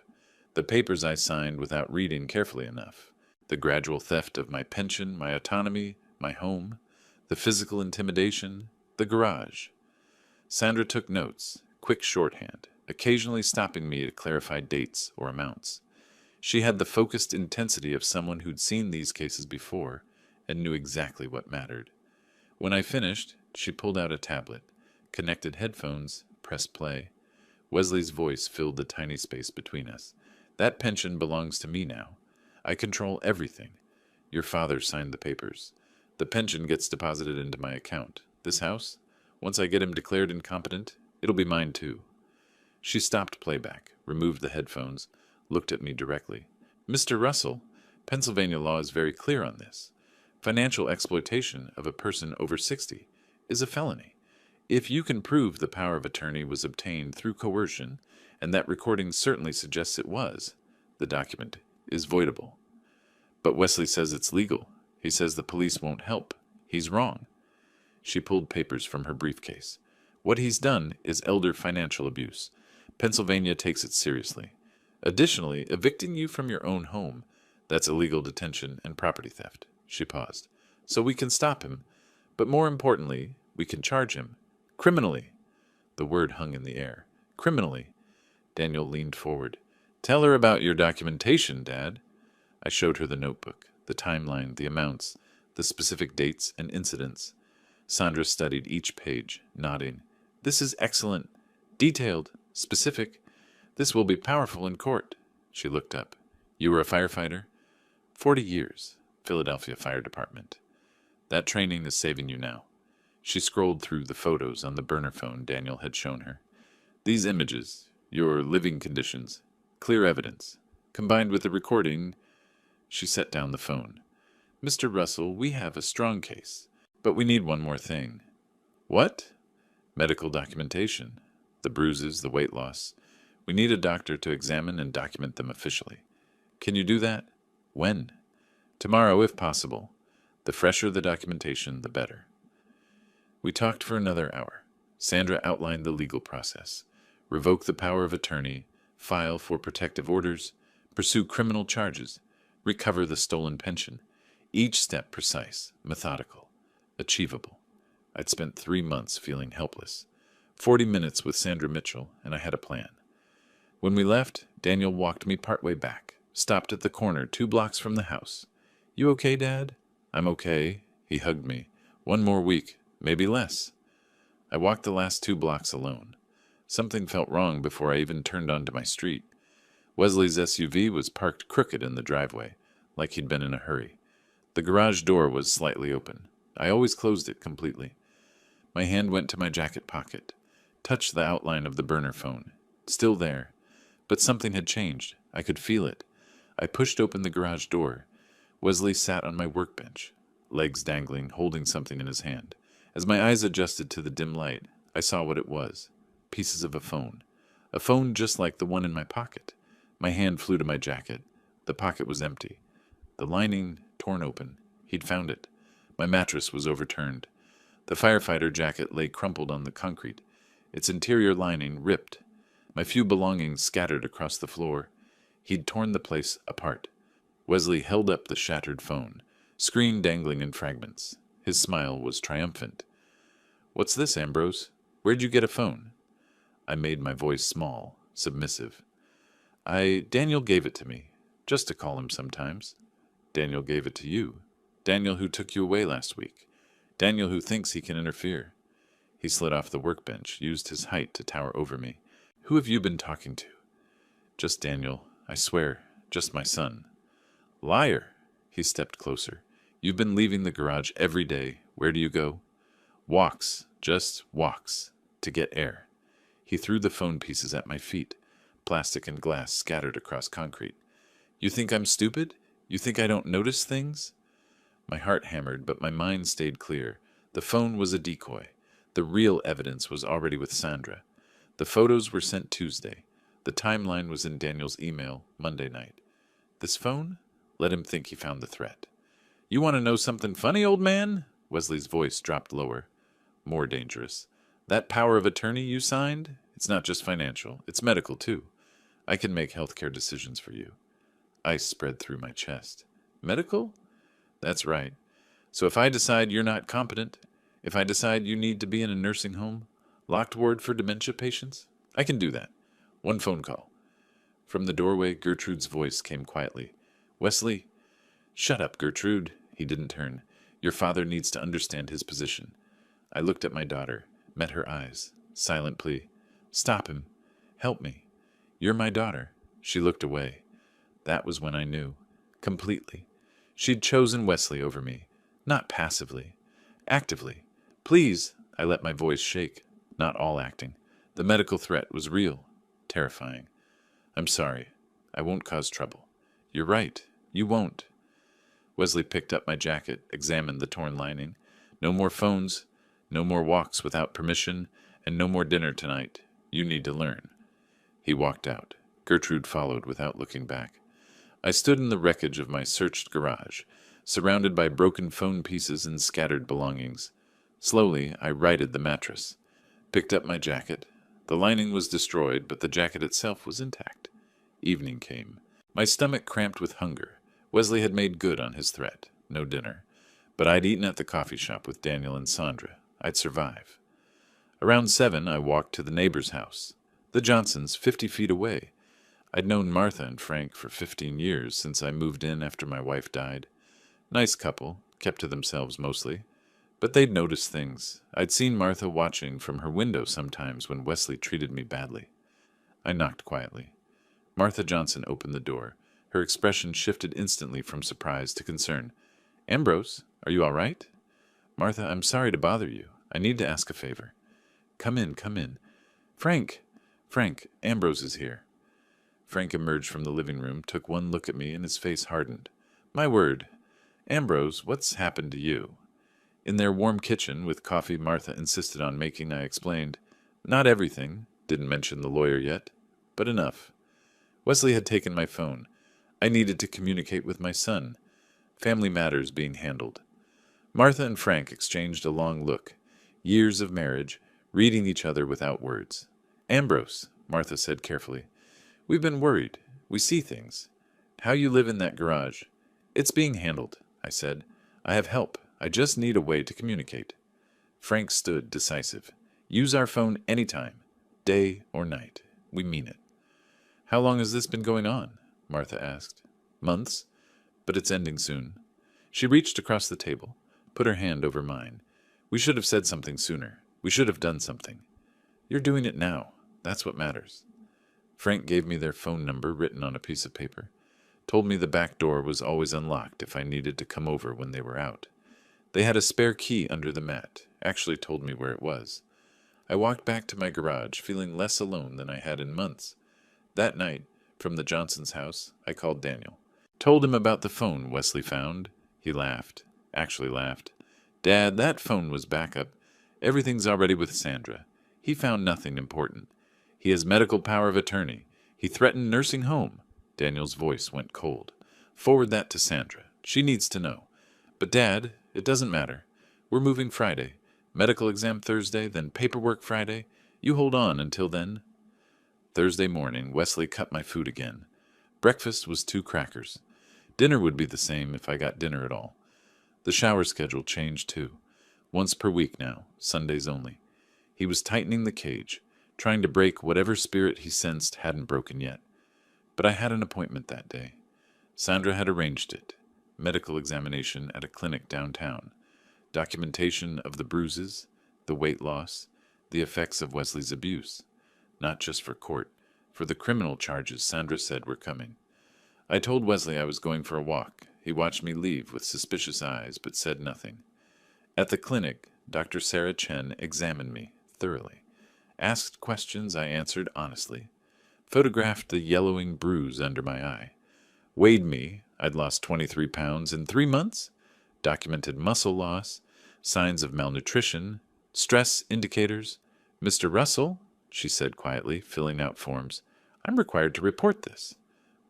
Speaker 1: The papers I signed without reading carefully enough. The gradual theft of my pension, my autonomy, my home. The physical intimidation. The garage. Sandra took notes, quick shorthand, occasionally stopping me to clarify dates or amounts. She had the focused intensity of someone who'd seen these cases before and knew exactly what mattered. When I finished, she pulled out a tablet, connected headphones, pressed play. Wesley's voice filled the tiny space between us. That pension belongs to me now. I control everything. Your father signed the papers. The pension gets deposited into my account. This house? Once I get him declared incompetent, it'll be mine too. She stopped playback, removed the headphones, looked at me directly. Mr. Russell, Pennsylvania law is very clear on this. Financial exploitation of a person over 60 is a felony. If you can prove the power of attorney was obtained through coercion, and that recording certainly suggests it was, the document is voidable. But Wesley says it's legal. He says the police won't help. He's wrong. She pulled papers from her briefcase. What he's done is elder financial abuse. Pennsylvania takes it seriously. Additionally, evicting you from your own home, that's illegal detention and property theft. She paused. So we can stop him, but more importantly, we can charge him. Criminally. The word hung in the air. Criminally. Daniel leaned forward. Tell her about your documentation, Dad. I showed her the notebook, the timeline, the amounts, the specific dates and incidents. Sandra studied each page, nodding. This is excellent. Detailed. Specific. This will be powerful in court. She looked up. You were a firefighter? 40 years. Philadelphia Fire Department. That training is saving you now. She scrolled through the photos on the burner phone Daniel had shown her. These images, your living conditions, clear evidence, combined with the recording. She set down the phone. Mr. Russell, we have a strong case. But we need one more thing. What? Medical documentation. The bruises, the weight loss. We need a doctor to examine and document them officially. Can you do that? When? Tomorrow, if possible. The fresher the documentation, the better. We talked for another hour. Sandra outlined the legal process. Revoke the power of attorney, file for protective orders, pursue criminal charges, recover the stolen pension. Each step precise, methodical. Achievable. I'd spent 3 months feeling helpless. 40 minutes with Sandra Mitchell, and I had a plan. When we left, Daniel walked me partway back, stopped at the corner 2 blocks from the house. You okay, Dad? I'm okay. He hugged me. 1 more week, maybe less. I walked the last 2 blocks alone. Something felt wrong before I even turned onto my street. Wesley's SUV was parked crooked in the driveway, like he'd been in a hurry. The garage door was slightly open. I always closed it completely. My hand went to my jacket pocket, touched the outline of the burner phone. Still there. But something had changed. I could feel it. I pushed open the garage door. Wesley sat on my workbench, legs dangling, holding something in his hand. As my eyes adjusted to the dim light, I saw what it was. Pieces of a phone. A phone just like the one in my pocket. My hand flew to my jacket. The pocket was empty. The lining torn open. He'd found it. My mattress was overturned. The firefighter jacket lay crumpled on the concrete, its interior lining ripped. My few belongings scattered across the floor. He'd torn the place apart. Wesley held up the shattered phone, screen dangling in fragments. His smile was triumphant. What's this, Ambrose? Where'd you get a phone? I made my voice small, submissive. Daniel gave it to me, just to call him sometimes. Daniel gave it to you. Daniel who took you away last week. Daniel who thinks he can interfere. He slid off the workbench, used his height to tower over me. Who have you been talking to? Just Daniel, I swear, just my son. Liar! He stepped closer. You've been leaving the garage every day. Where do you go? Walks, just walks, to get air. He threw the phone pieces at my feet, plastic and glass scattered across concrete. You think I'm stupid? You think I don't notice things? My heart hammered, but my mind stayed clear. The phone was a decoy. The real evidence was already with Sandra. The photos were sent Tuesday. The timeline was in Daniel's email Monday night. This phone? Let him think he found the threat. You want to know something funny, old man? Wesley's voice dropped lower. More dangerous. That power of attorney you signed? It's not just financial. It's medical, too. I can make healthcare decisions for you. Ice spread through my chest. Medical? That's right. So if I decide you're not competent, if I decide you need to be in a nursing home, locked ward for dementia patients, I can do that. One phone call. From the doorway, Gertrude's voice came quietly. Wesley. Shut up, Gertrude. He didn't turn. Your father needs to understand his position. I looked at my daughter, met her eyes. Silent plea. Stop him. Help me. You're my daughter. She looked away. That was when I knew. Completely. She'd chosen Wesley over me. Not passively. Actively. Please. I let my voice shake. Not all acting. The medical threat was real. Terrifying. I'm sorry. I won't cause trouble. You're right. You won't. Wesley picked up my jacket, examined the torn lining. No more phones, no more walks without permission, and no more dinner tonight. You need to learn. He walked out. Gertrude followed without looking back. I stood in the wreckage of my searched garage, surrounded by broken phone pieces and scattered belongings. Slowly, I righted the mattress, picked up my jacket. The lining was destroyed, but the jacket itself was intact. Evening came. My stomach cramped with hunger. Wesley had made good on his threat. No dinner. But I'd eaten at the coffee shop with Daniel and Sandra. I'd survive. Around 7, I walked to the neighbor's house. The Johnsons, 50 feet away. I'd known Martha and Frank for 15 years since I moved in after my wife died. Nice couple, kept to themselves mostly. But they'd noticed things. I'd seen Martha watching from her window sometimes when Wesley treated me badly. I knocked quietly. Martha Johnson opened the door. Her expression shifted instantly from surprise to concern. Ambrose, are you all right? Martha, I'm sorry to bother you. I need to ask a favor. Come in, come in. Frank, Ambrose is here. Frank emerged from the living room, took one look at me, and his face hardened. My word. Ambrose, what's happened to you? In their warm kitchen, with coffee Martha insisted on making, I explained. Not everything. Didn't mention the lawyer yet. But enough. Wesley had taken my phone. I needed to communicate with my son. Family matters being handled. Martha and Frank exchanged a long look. Years of marriage, reading each other without words. Ambrose, Martha said carefully. We've been worried. We see things. How you live in that garage. It's being handled, I said. I have help. I just need a way to communicate. Frank stood decisive. Use our phone anytime, day or night. We mean it. How long has this been going on? Martha asked. Months, but it's ending soon. She reached across the table, put her hand over mine. We should have said something sooner. We should have done something. You're doing it now. That's what matters. Frank gave me their phone number written on a piece of paper. Told me the back door was always unlocked if I needed to come over when they were out. They had a spare key under the mat. Actually told me where it was. I walked back to my garage, feeling less alone than I had in months. That night, from the Johnsons' house, I called Daniel. Told him about the phone Wesley found. He laughed. Actually laughed. Dad, that phone was backup. Everything's already with Sandra. He found nothing important. He has medical power of attorney. He threatened nursing home. Daniel's voice went cold. Forward that to Sandra. She needs to know. But Dad, it doesn't matter. We're moving Friday. Medical exam Thursday, then paperwork Friday. You hold on until then. Thursday morning, Wesley cut my food again. Breakfast was 2 crackers. Dinner would be the same if I got dinner at all. The shower schedule changed too. Once per week now, Sundays only. He was tightening the cage, trying to break whatever spirit he sensed hadn't broken yet. But I had an appointment that day. Sandra had arranged it. Medical examination at a clinic downtown. Documentation of the bruises, the weight loss, the effects of Wesley's abuse. Not just for court, for the criminal charges Sandra said were coming. I told Wesley I was going for a walk. He watched me leave with suspicious eyes, but said nothing. At the clinic, Dr. Sarah Chen examined me thoroughly. Asked questions I answered honestly. Photographed the yellowing bruise under my eye. Weighed me. I'd lost 23 pounds in 3 months. Documented muscle loss, signs of malnutrition, stress indicators. Mr. Russell, she said quietly, filling out forms, I'm required to report this.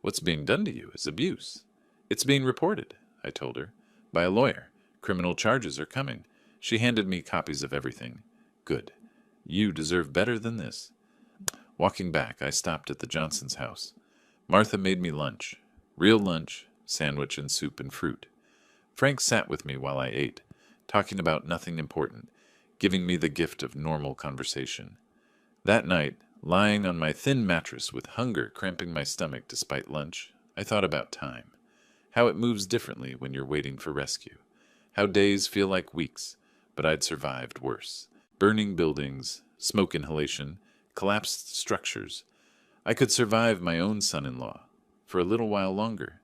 Speaker 1: What's being done to you is abuse. It's being reported, I told her. By a lawyer. Criminal charges are coming. She handed me copies of everything. Good. You deserve better than this. Walking back, I stopped at the Johnsons' house. Martha made me lunch. Real lunch, sandwich and soup and fruit. Frank sat with me while I ate, talking about nothing important, giving me the gift of normal conversation. That night, lying on my thin mattress with hunger cramping my stomach despite lunch, I thought about time. How it moves differently when you're waiting for rescue. How days feel like weeks, but I'd survived worse. Burning buildings, smoke inhalation, collapsed structures. I could survive my own son-in-law for a little while longer.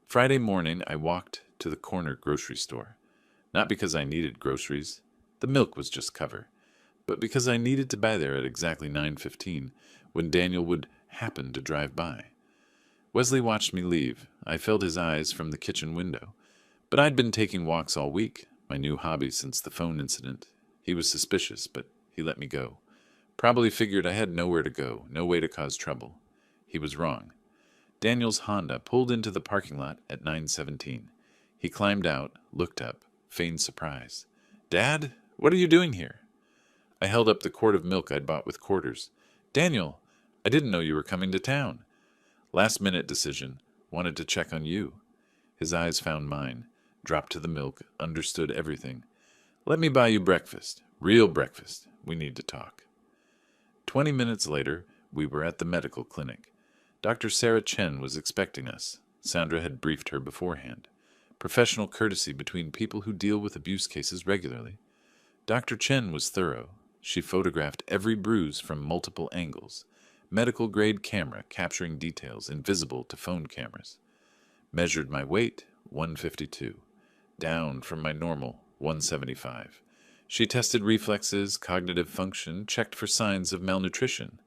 Speaker 1: Friday morning, I walked to the corner grocery store. Not because I needed groceries. The milk was just cover. But because I needed to buy there at exactly 9:15 when Daniel would happen to drive by. Wesley watched me leave. I felt his eyes from the kitchen window. But I'd been taking walks all week, my new hobby since the phone incident. He was suspicious, but he let me go. Probably figured I had nowhere to go, no way to cause trouble. He was wrong. Daniel's Honda pulled into the parking lot at 9:17. He climbed out, looked up, feigned surprise. "Dad, what are you doing here?" I held up the quart of milk I'd bought with quarters. "Daniel, I didn't know you were coming to town." Last-minute decision. Wanted to check on you. His eyes found mine. Dropped to the milk. Understood everything. "Let me buy you breakfast. Real breakfast. We need to talk." 20 minutes later, we were at the medical clinic. Dr. Sarah Chen was expecting us. Sandra had briefed her beforehand. Professional courtesy between people who deal with abuse cases regularly. Dr. Chen was thorough. She photographed every bruise from multiple angles. Medical-grade camera capturing details invisible to phone cameras. Measured my weight, 152. Down from my normal, 175. She tested reflexes, cognitive function, checked for signs of malnutrition.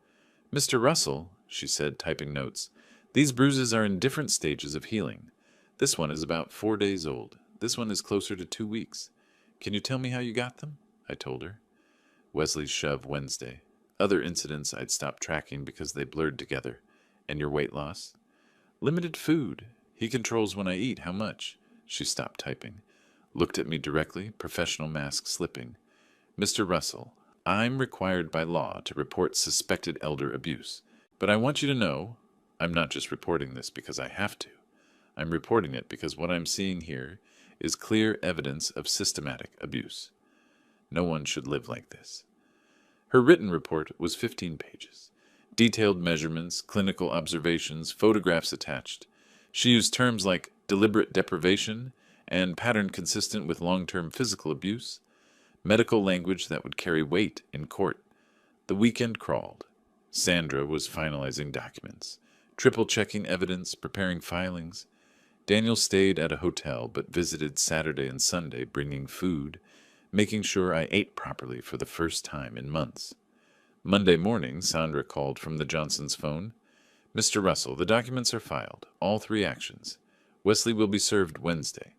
Speaker 1: "Mr. Russell," she said, typing notes, "these bruises are in different stages of healing. This one is about 4 days old. This one is closer to 2 weeks. Can you tell me how you got them?" I told her. Wesley's shove Wednesday. Other incidents I'd stopped tracking because they blurred together. "And your weight loss?" "Limited food. He controls when I eat, how much." She stopped typing. Looked at me directly, professional mask slipping. "Mr. Russell, I'm required by law to report suspected elder abuse. But I want you to know, I'm not just reporting this because I have to. I'm reporting it because what I'm seeing here is clear evidence of systematic abuse. No one should live like this." Her written report was 15 pages. Detailed measurements, clinical observations, photographs attached. She used terms like deliberate deprivation and pattern consistent with long-term physical abuse, medical language that would carry weight in court. The weekend crawled. Sandra was finalizing documents, triple-checking evidence, preparing filings. Daniel stayed at a hotel but visited Saturday and Sunday, bringing food, making sure I ate properly for the first time in months. Monday morning, Sandra called from the Johnsons' phone. "Mr. Russell, the documents are filed, all 3 actions. Wesley will be served Wednesday."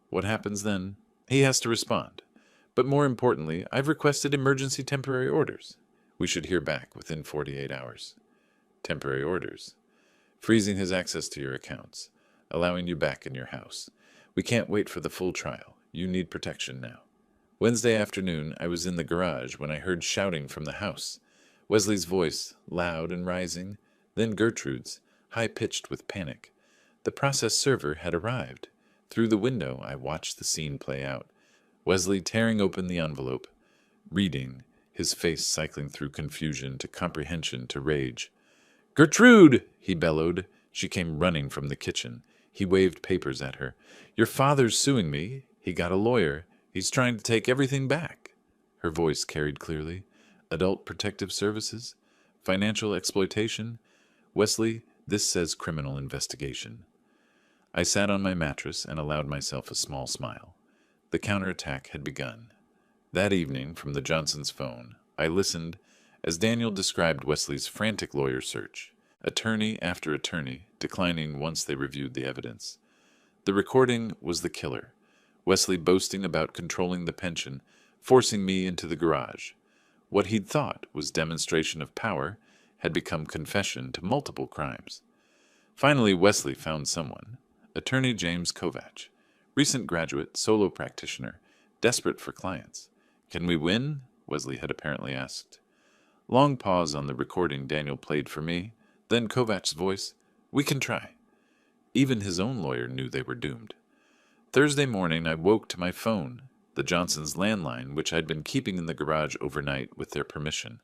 Speaker 1: What happens then? He has to respond. But more importantly, I've requested emergency temporary orders. We should hear back within 48 hours. Temporary orders. Freezing his access to your accounts. Allowing you back in your house. We can't wait for the full trial. You need protection now. Wednesday afternoon, I was in the garage when I heard shouting from the house. Wesley's voice, loud and rising, then Gertrude's, high-pitched with panic. The process server had arrived. Through the window, I watched the scene play out. Wesley tearing open the envelope, reading, his face cycling through confusion to comprehension to rage. "Gertrude!" he bellowed. She came running from the kitchen. He waved papers at her. "Your father's suing me. He got a lawyer. He's trying to take everything back." Her voice carried clearly. "Adult Protective Services? Financial exploitation? Wesley, this says criminal investigation." I sat on my mattress and allowed myself a small smile. The counterattack had begun. That evening, from the Johnsons' phone, I listened as Daniel described Wesley's frantic lawyer search, attorney after attorney declining once they reviewed the evidence. The recording was the killer. Wesley boasting about controlling the pension, forcing me into the garage. What he'd thought was demonstration of power had become confession to multiple crimes. Finally, Wesley found someone. Attorney James Kovach. Recent graduate, solo practitioner, desperate for clients. Can we win? Wesley had apparently asked. Long pause on the recording Daniel played for me, then Kovach's voice, We can try. Even his own lawyer knew they were doomed. Thursday morning I woke to my phone, the Johnsons' landline, which I'd been keeping in the garage overnight with their permission.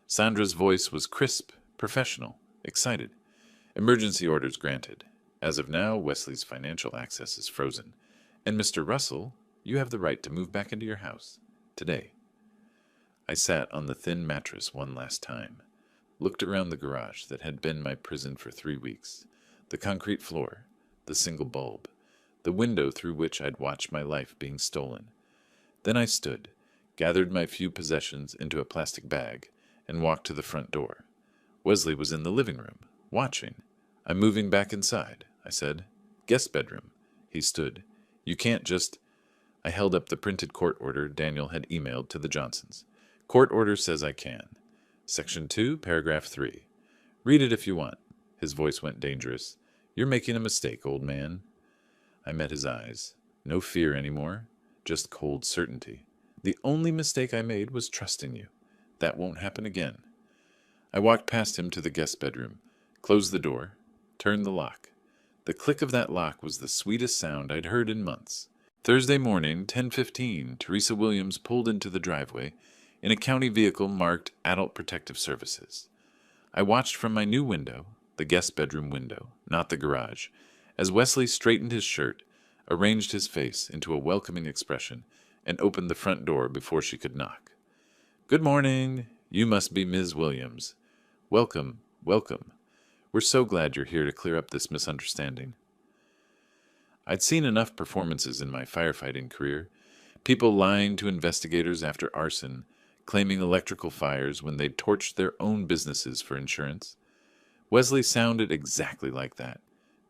Speaker 1: Sandra's voice was crisp, professional, excited. Emergency orders granted. As of now, Wesley's financial access is frozen. And Mr. Russell, you have the right to move back into your house. Today. I sat on the thin mattress one last time, looked around the garage that had been my prison for 3 weeks, the concrete floor, the single bulb, the window through which I'd watched my life being stolen. Then I stood, gathered my few possessions into a plastic bag, and walked to the front door. Wesley was in the living room, watching. I'm moving back inside, I said. Guest bedroom. He stood. You can't just... I held up the printed court order Daniel had emailed to the Johnsons. Court order says I can. Section 2, paragraph 3. Read it if you want. His voice went dangerous. You're making a mistake, old man. I met his eyes. No fear anymore, just cold certainty. The only mistake I made was trusting you. That won't happen again. I walked past him to the guest bedroom, closed the door, turned the lock. The click of that lock was the sweetest sound I'd heard in months. Thursday morning, 10:15, Teresa Williams pulled into the driveway in a county vehicle marked Adult Protective Services. I watched from my new window, the guest bedroom window, not the garage, as Wesley straightened his shirt, arranged his face into a welcoming expression, and opened the front door before she could knock. Good morning. You must be Ms. Williams. Welcome, welcome. We're so glad you're here to clear up this misunderstanding. I'd seen enough performances in my firefighting career, people lying to investigators after arson, claiming electrical fires when they'd torched their own businesses for insurance. Wesley sounded exactly like that.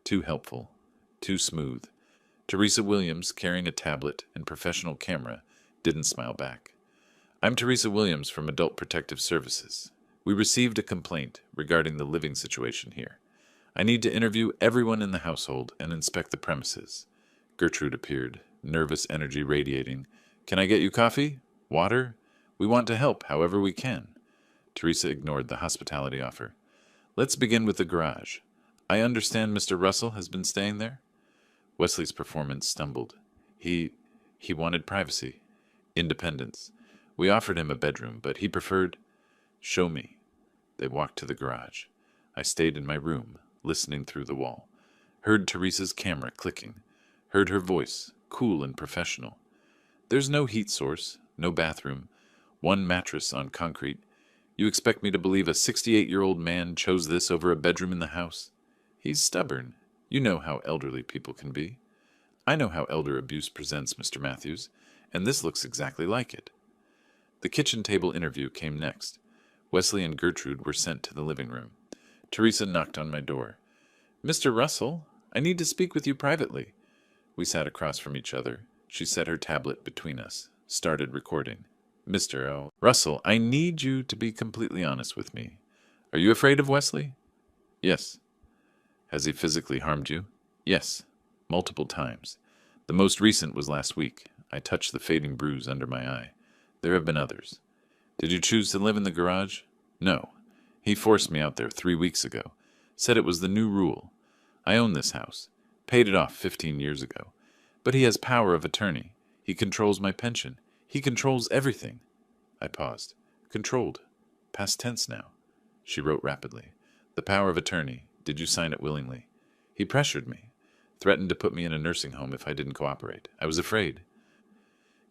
Speaker 1: Too helpful, too smooth. Teresa Williams, carrying a tablet and professional camera, didn't smile back. I'm Teresa Williams from Adult Protective Services. We received a complaint regarding the living situation here. I need to interview everyone in the household and inspect the premises. Gertrude appeared, nervous energy radiating. Can I get you coffee? Water? We want to help however we can. Teresa ignored the hospitality offer. Let's begin with the garage. I understand Mr. Russell has been staying there? Wesley's performance stumbled. He wanted privacy, independence. We offered him a bedroom, but he preferred... Show me. They walked to the garage. I stayed in my room, listening through the wall. Heard Teresa's camera clicking. Heard her voice, cool and professional. There's no heat source, no bathroom, one mattress on concrete. You expect me to believe a 68-year-old man chose this over a bedroom in the house? He's stubborn. You know how elderly people can be. I know how elder abuse presents, Mr. Matthews, and this looks exactly like it. The kitchen table interview came next. Wesley and Gertrude were sent to the living room. Teresa knocked on my door. Mr. Russell, I need to speak with you privately. We sat across from each other. She set her tablet between us, started recording. Mr. Russell, I need you to be completely honest with me. Are you afraid of Wesley? Yes. Has he physically harmed you? Yes, multiple times. The most recent was last week. I touched the fading bruise under my eye. There have been others. Did you choose to live in the garage? No. He forced me out there 3 weeks ago. Said it was the new rule. I own this house. Paid it off 15 years ago. But he has power of attorney. He controls my pension. He controls everything. I paused. Controlled. Past tense now. She wrote rapidly. The power of attorney. Did you sign it willingly? He pressured me. Threatened to put me in a nursing home if I didn't cooperate. I was afraid.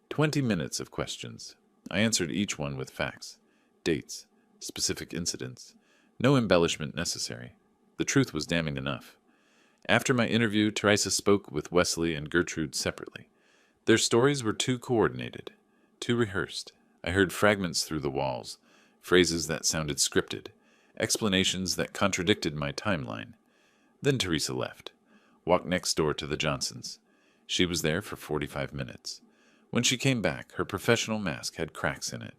Speaker 1: 20 minutes of questions. I answered each one with facts, dates, specific incidents. No embellishment necessary. The truth was damning enough. After my interview, Teresa spoke with Wesley and Gertrude separately. Their stories were too coordinated, too rehearsed. I heard fragments through the walls, phrases that sounded scripted, explanations that contradicted my timeline. Then Teresa left, walked next door to the Johnsons. She was there for 45 minutes. When she came back, her professional mask had cracks in it,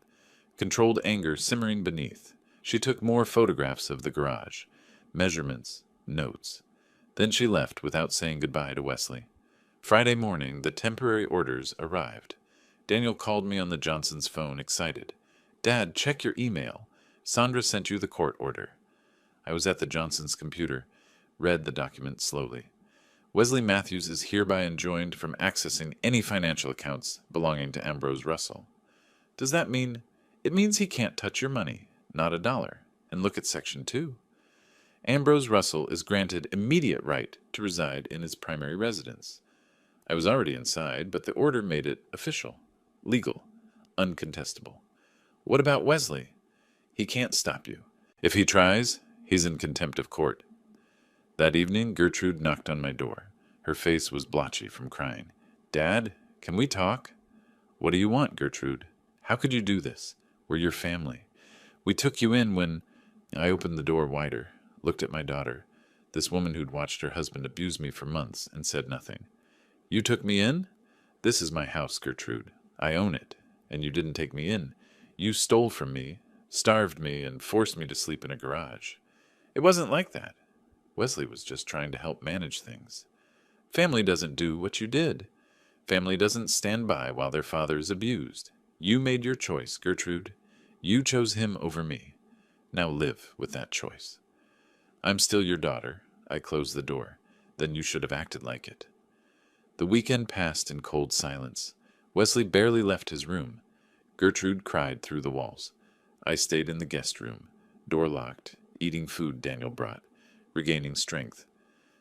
Speaker 1: controlled anger simmering beneath. She took more photographs of the garage, measurements, notes. Then she left without saying goodbye to Wesley. Friday morning, the temporary orders arrived. Daniel called me on the Johnsons' phone, excited. "Dad, check your email. Sandra sent you the court order." I was at the Johnsons' computer, read the document slowly. Wesley Matthews is hereby enjoined from accessing any financial accounts belonging to Ambrose Russell. Does that mean? It means he can't touch your money, not a dollar. And look at Section 2. Ambrose Russell is granted immediate right to reside in his primary residence. I was already inside, but the order made it official, legal, uncontestable. What about Wesley? He can't stop you. If he tries, he's in contempt of court. That evening, Gertrude knocked on my door. Her face was blotchy from crying. "Dad, can we talk?" "What do you want, Gertrude? How could you do this? We're your family. We took you in when—" I opened the door wider, looked at my daughter, this woman who'd watched her husband abuse me for months, and said nothing. "You took me in? This is my house, Gertrude. I own it. And you didn't take me in. You stole from me, starved me, and forced me to sleep in a garage. It wasn't like that. Wesley was just trying to help manage things. Family doesn't do what you did. Family doesn't stand by while their father is abused. You made your choice, Gertrude. You chose him over me. Now live with that choice. I'm still your daughter." I closed the door. "Then you should have acted like it." The weekend passed in cold silence. Wesley barely left his room. Gertrude cried through the walls. I stayed in the guest room, door locked, eating food Daniel brought, regaining strength.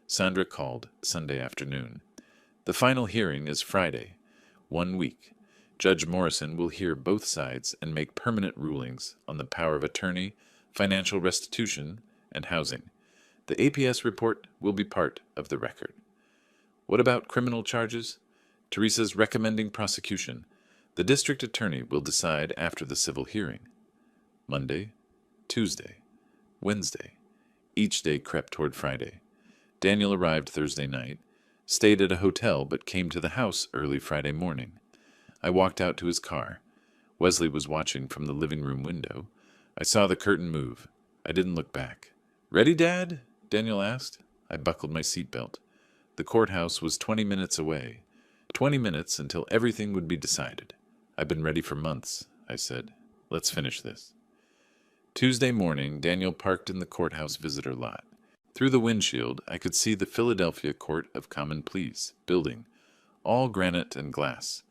Speaker 1: Sandra called Sunday afternoon. The final hearing is Friday. 1 week. Judge Morrison will hear both sides and make permanent rulings on the power of attorney, financial restitution, and housing. The APS report will be part of the record. What about criminal charges? Teresa's recommending prosecution. The district attorney will decide after the civil hearing. Monday, Tuesday, Wednesday. Each day crept toward Friday. Daniel arrived Thursday night, stayed at a hotel but came to the house early Friday morning. I walked out to his car. Wesley was watching from the living room window. I saw the curtain move. I didn't look back. "Ready, Dad?" Daniel asked. I buckled my seatbelt. The courthouse was 20 minutes away. 20 minutes until everything would be decided. "I've been ready for months," I said. "Let's finish this." Tuesday morning, Daniel parked in the courthouse visitor lot. Through the windshield, I could see the Philadelphia Court of Common Pleas building, all granite and glass,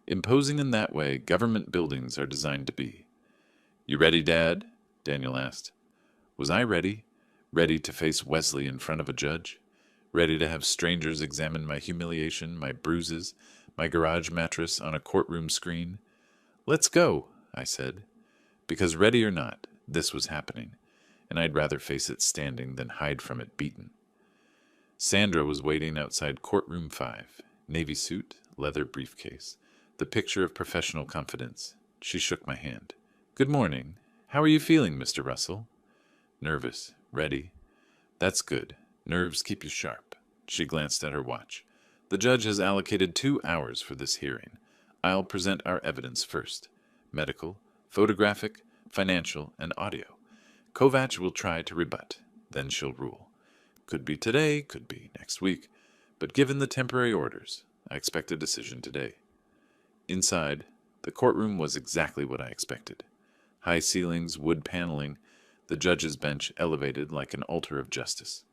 Speaker 1: imposing in that way government buildings are designed to be. "You ready, Dad?" Daniel asked. Was I ready? Ready to face Wesley in front of a judge? Ready to have strangers examine my humiliation, my bruises, my garage mattress on a courtroom screen? "Let's go," I said. Because ready or not, this was happening, and I'd rather face it standing than hide from it beaten. Sandra was waiting outside courtroom 5, navy suit, leather briefcase, the picture of professional confidence. She shook my hand. "Good morning. How are you feeling, Mr. Russell?" "Nervous. Ready." "That's good. Nerves keep you sharp." She glanced at her watch. "The judge has allocated 2 hours for this hearing. I'll present our evidence first. Medical, photographic, financial, and audio. Kovacs will try to rebut. Then she'll rule. Could be today, could be next week. But given the temporary orders, I expect a decision today." Inside, the courtroom was exactly what I expected. High ceilings, wood paneling, the judge's bench elevated like an altar of justice.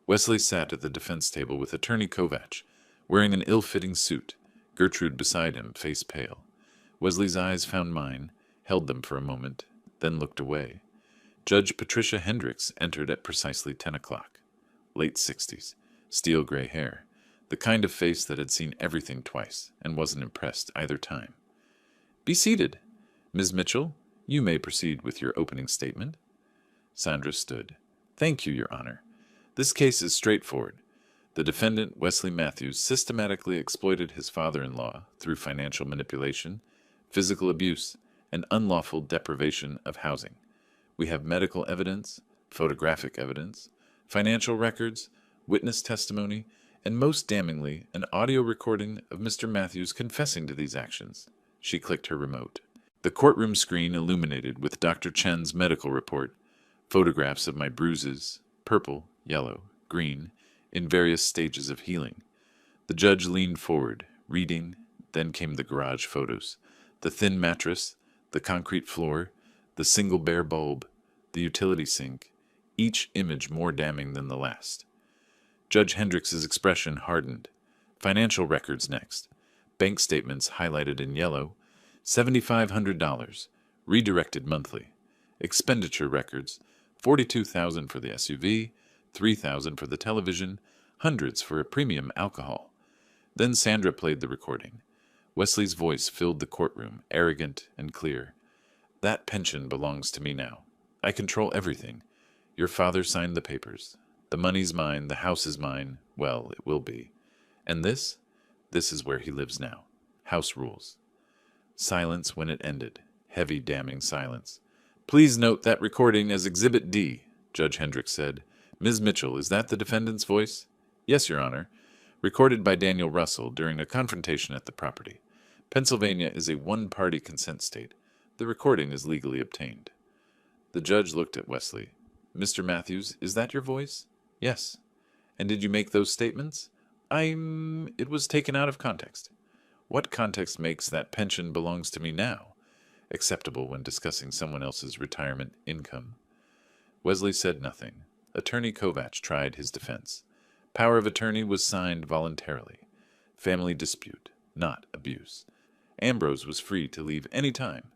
Speaker 1: Wesley sat at the defense table with Attorney Kovacs, wearing an ill-fitting suit, Gertrude beside him, face pale. Wesley's eyes found mine, held them for a moment, then looked away. Judge Patricia Hendricks entered at precisely 10 o'clock. Late 60s, steel-gray hair, the kind of face that had seen everything twice and wasn't impressed either time. "Be seated. Ms. Mitchell, you may proceed with your opening statement." Sandra stood. "Thank you, Your Honor. This case is straightforward. The defendant, Wesley Matthews, systematically exploited his father-in-law through financial manipulation, physical abuse, and unlawful deprivation of housing. We have medical evidence, photographic evidence, financial records, witness testimony, and most damningly, an audio recording of Mr. Matthews confessing to these actions." She clicked her remote. The courtroom screen illuminated with Dr. Chen's medical report, photographs of my bruises, purple, yellow, green, in various stages of healing. The judge leaned forward, reading. Then came the garage photos. The thin mattress, the concrete floor, the single bare bulb, the utility sink, each image more damning than the last. Judge Hendricks's expression hardened. Financial records next. Bank statements highlighted in yellow. $7,500, redirected monthly. Expenditure records. $42,000 for the SUV, $3,000 for the television, hundreds for a premium alcohol. Then Sandra played the recording. Wesley's voice filled the courtroom, arrogant and clear. That pension belongs to me now. I control everything. Your father signed the papers. The money's mine, the house is mine. Well, it will be. And this? This is where he lives now. House rules. Silence when it ended. Heavy, damning silence. Please note that recording as Exhibit D, Judge Hendricks said. Ms. Mitchell, is that the defendant's voice? Yes, Your Honor. Recorded by Daniel Russell during a confrontation at the property. Pennsylvania is a one-party consent state. The recording is legally obtained. The judge looked at Wesley. Mr. Matthews, is that your voice? Yes. And did you make those statements? It was taken out of context. What context makes that pension belongs to me now acceptable when discussing someone else's retirement income? Wesley said nothing. Attorney Kovach tried his defense. Power of attorney was signed voluntarily. Family dispute, not abuse. Ambrose was free to leave any time.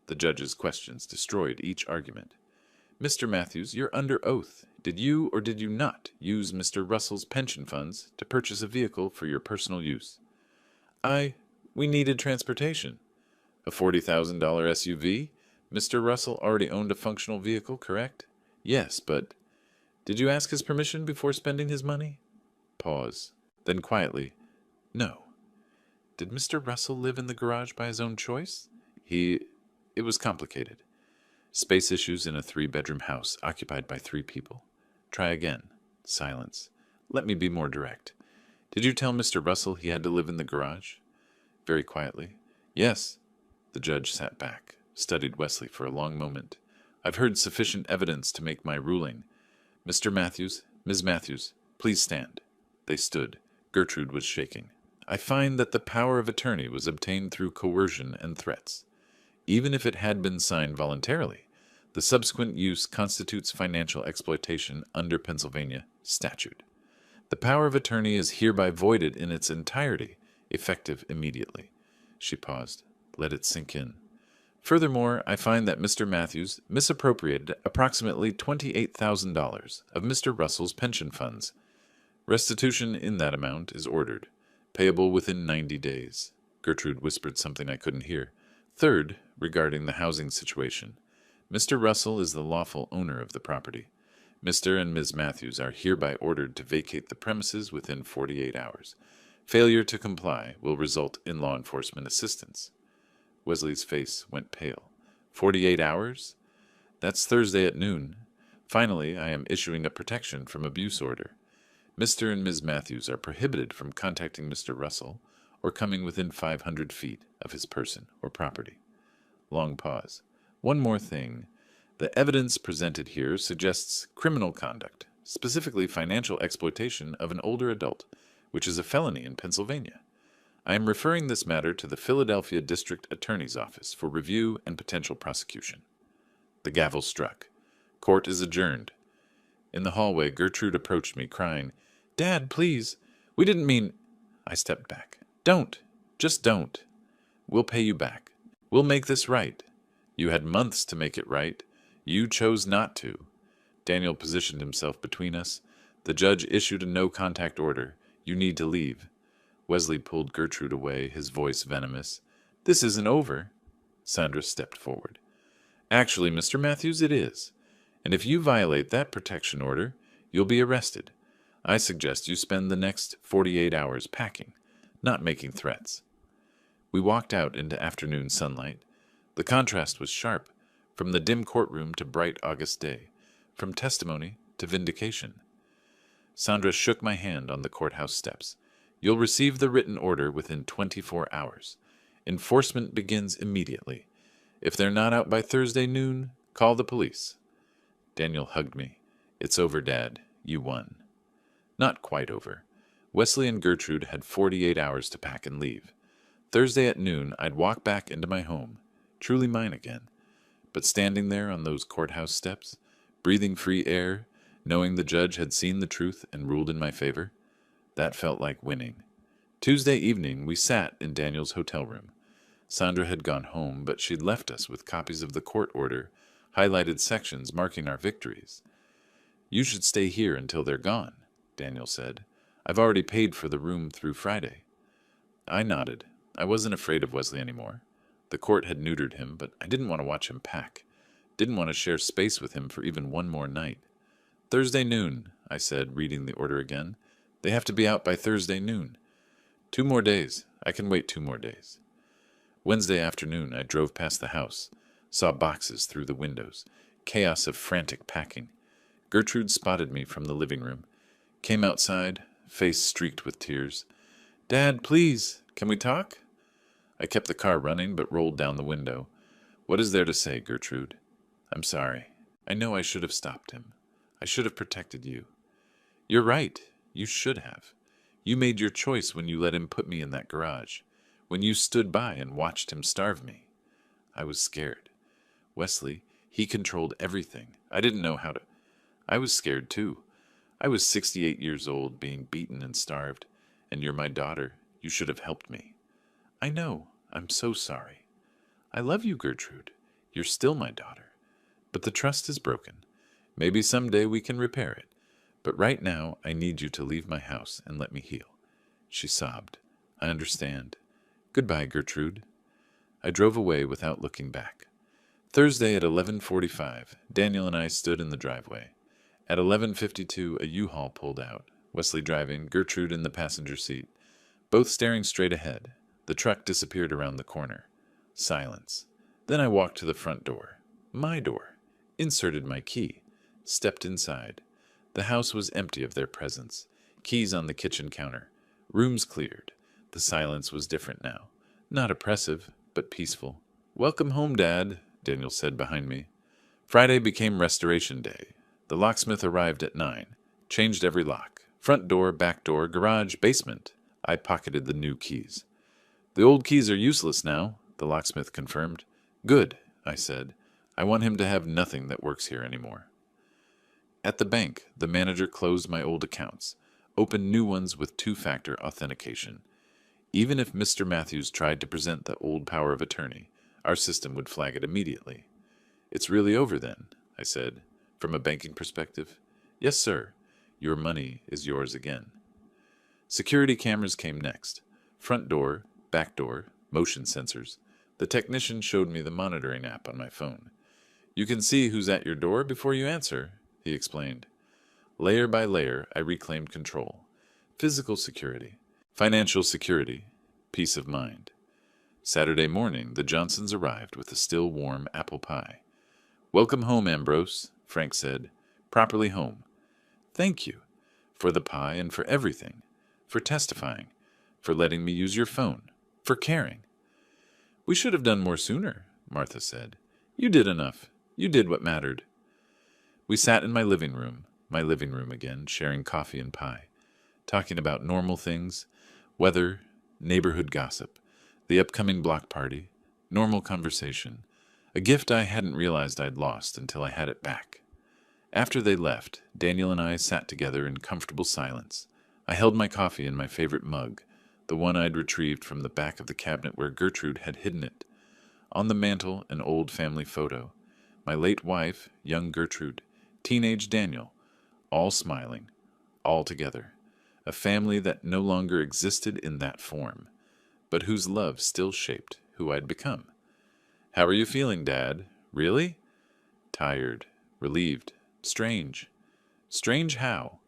Speaker 1: The judge's questions destroyed each argument. Mr. Matthews, you're under oath. Did you or did you not use Mr. Russell's pension funds to purchase a vehicle for your personal use? We needed transportation. A $40,000 SUV? Mr. Russell already owned a functional vehicle, correct? Yes, but did you ask his permission before spending his money? Pause. Then quietly, no. Did Mr. Russell live in the garage by his own choice? It was complicated. Space issues in a 3-bedroom house occupied by 3 people. Try again. Silence. Let me be more direct. Did you tell Mr. Russell he had to live in the garage? Very quietly. Yes. The judge sat back, studied Wesley for a long moment. I've heard sufficient evidence to make my ruling. Mr. Matthews, Ms. Matthews, please stand. They stood. Gertrude was shaking. I find that the power of attorney was obtained through coercion and threats. Even if it had been signed voluntarily, the subsequent use constitutes financial exploitation under Pennsylvania statute. The power of attorney is hereby voided in its entirety, effective immediately. She paused. Let it sink in. Furthermore, I find that Mr. Matthews misappropriated approximately $28,000 of Mr. Russell's pension funds. Restitution in that amount is ordered, payable within 90 days. Gertrude whispered something I couldn't hear. Third, regarding the housing situation, Mr. Russell is the lawful owner of the property. Mr. and Ms. Matthews are hereby ordered to vacate the premises within 48 hours. Failure to comply will result in law enforcement assistance. Wesley's face went pale. 48 hours? That's Thursday at noon. Finally, I am issuing a protection from abuse order. Mr. and Ms. Matthews are prohibited from contacting Mr. Russell or coming within 500 feet of his person or property. Long pause. One more thing. The evidence presented here suggests criminal conduct, specifically financial exploitation of an older adult, which is a felony in Pennsylvania. I am referring this matter to the Philadelphia District Attorney's Office for review and potential prosecution. The gavel struck. Court is adjourned. In the hallway, Gertrude approached me, crying, Dad, please. We didn't mean... I stepped back. Don't. Just don't. We'll pay you back. We'll make this right. You had months to make it right. You chose not to. Daniel positioned himself between us. The judge issued a no-contact order. You need to leave. Wesley pulled Gertrude away, his voice venomous. This isn't over. Sandra stepped forward. Actually, Mr. Matthews, it is. And if you violate that protection order, you'll be arrested. I suggest you spend the next 48 hours packing, not making threats. We walked out into afternoon sunlight. The contrast was sharp, from the dim courtroom to bright August day, from testimony to vindication. Sandra shook my hand on the courthouse steps. You'll receive the written order within 24 hours. Enforcement begins immediately. If they're not out by Thursday noon, call the police. Daniel hugged me. It's over, Dad. You won. Not quite over. Wesley and Gertrude had 48 hours to pack and leave. Thursday at noon, I'd walk back into my home, truly mine again. But standing there on those courthouse steps, breathing free air, knowing the judge had seen the truth and ruled in my favor, that felt like winning. Tuesday evening, we sat in Daniel's hotel room. Sandra had gone home, but she'd left us with copies of the court order, highlighted sections marking our victories. "You should stay here until they're gone," Daniel said. "I've already paid for the room through Friday." I nodded. I wasn't afraid of Wesley anymore. The court had neutered him, but I didn't want to watch him pack. Didn't want to share space with him for even one more night. "Thursday noon," I said, reading the order again. "They have to be out by Thursday noon. 2 more days. I can wait 2 more days." Wednesday afternoon, I drove past the house, saw boxes through the windows, chaos of frantic packing. Gertrude spotted me from the living room, came outside, face streaked with tears. "Dad, please, can we talk?" I kept the car running, but rolled down the window. "What is there to say, Gertrude?" "I'm sorry. I know I should have stopped him. I should have protected you." "You're right. You should have. You made your choice when you let him put me in that garage, when you stood by and watched him starve me." I was scared. Wesley, he controlled everything. I didn't know how to. I was scared too. I was 68 years old, being beaten and starved, and you're my daughter. You should have helped me. "I know. I'm so sorry." "I love you, Gertrude. You're still my daughter. But the trust is broken. Maybe someday we can repair it. But right now, I need you to leave my house and let me heal." She sobbed. "I understand. Goodbye, Gertrude." I drove away without looking back. Thursday at 11:45, Daniel and I stood in the driveway. At 11:52, a U-Haul pulled out, Wesley driving, Gertrude in the passenger seat, both staring straight ahead. The truck disappeared around the corner. Silence. Then I walked to the front door. My door. Inserted my key. Stepped inside. The house was empty of their presence. Keys on the kitchen counter. Rooms cleared. The silence was different now. Not oppressive, but peaceful. "Welcome home, Dad," Daniel said behind me. Friday became Restoration Day. The locksmith arrived at 9. Changed every lock. Front door, back door, garage, basement. I pocketed the new keys. "The old keys are useless now," the locksmith confirmed. "Good," I said. "I want him to have nothing that works here anymore." At the bank, the manager closed my old accounts, opened new ones with 2-factor authentication. Even if Mr. Matthews tried to present the old power of attorney, our system would flag it immediately. "It's really over then," I said. "From a banking perspective?" "Yes, sir. Your money is yours again." Security cameras came next. Front door, back door, motion sensors. The technician showed me the monitoring app on my phone. "You can see who's at your door before you answer," he explained. Layer by layer, I reclaimed control. Physical security. Financial security. Peace of mind. Saturday morning, the Johnsons arrived with a still warm apple pie. "Welcome home, Ambrose," Frank said. "Properly home." "Thank you. For the pie and for everything. For testifying. For letting me use your phone. For caring." "We should have done more sooner," Martha said. "You did enough. You did what mattered." We sat in my living room again, sharing coffee and pie, talking about normal things, weather, neighborhood gossip, the upcoming block party, normal conversation, a gift I hadn't realized I'd lost until I had it back. After they left, Daniel and I sat together in comfortable silence. I held my coffee in my favorite mug, the one I'd retrieved from the back of the cabinet where Gertrude had hidden it. On the mantel, an old family photo. My late wife, young Gertrude, teenage Daniel, all smiling, all together. A family that no longer existed in that form, but whose love still shaped who I'd become. "How are you feeling, Dad? Really?" "Tired, relieved, strange." "Strange how?"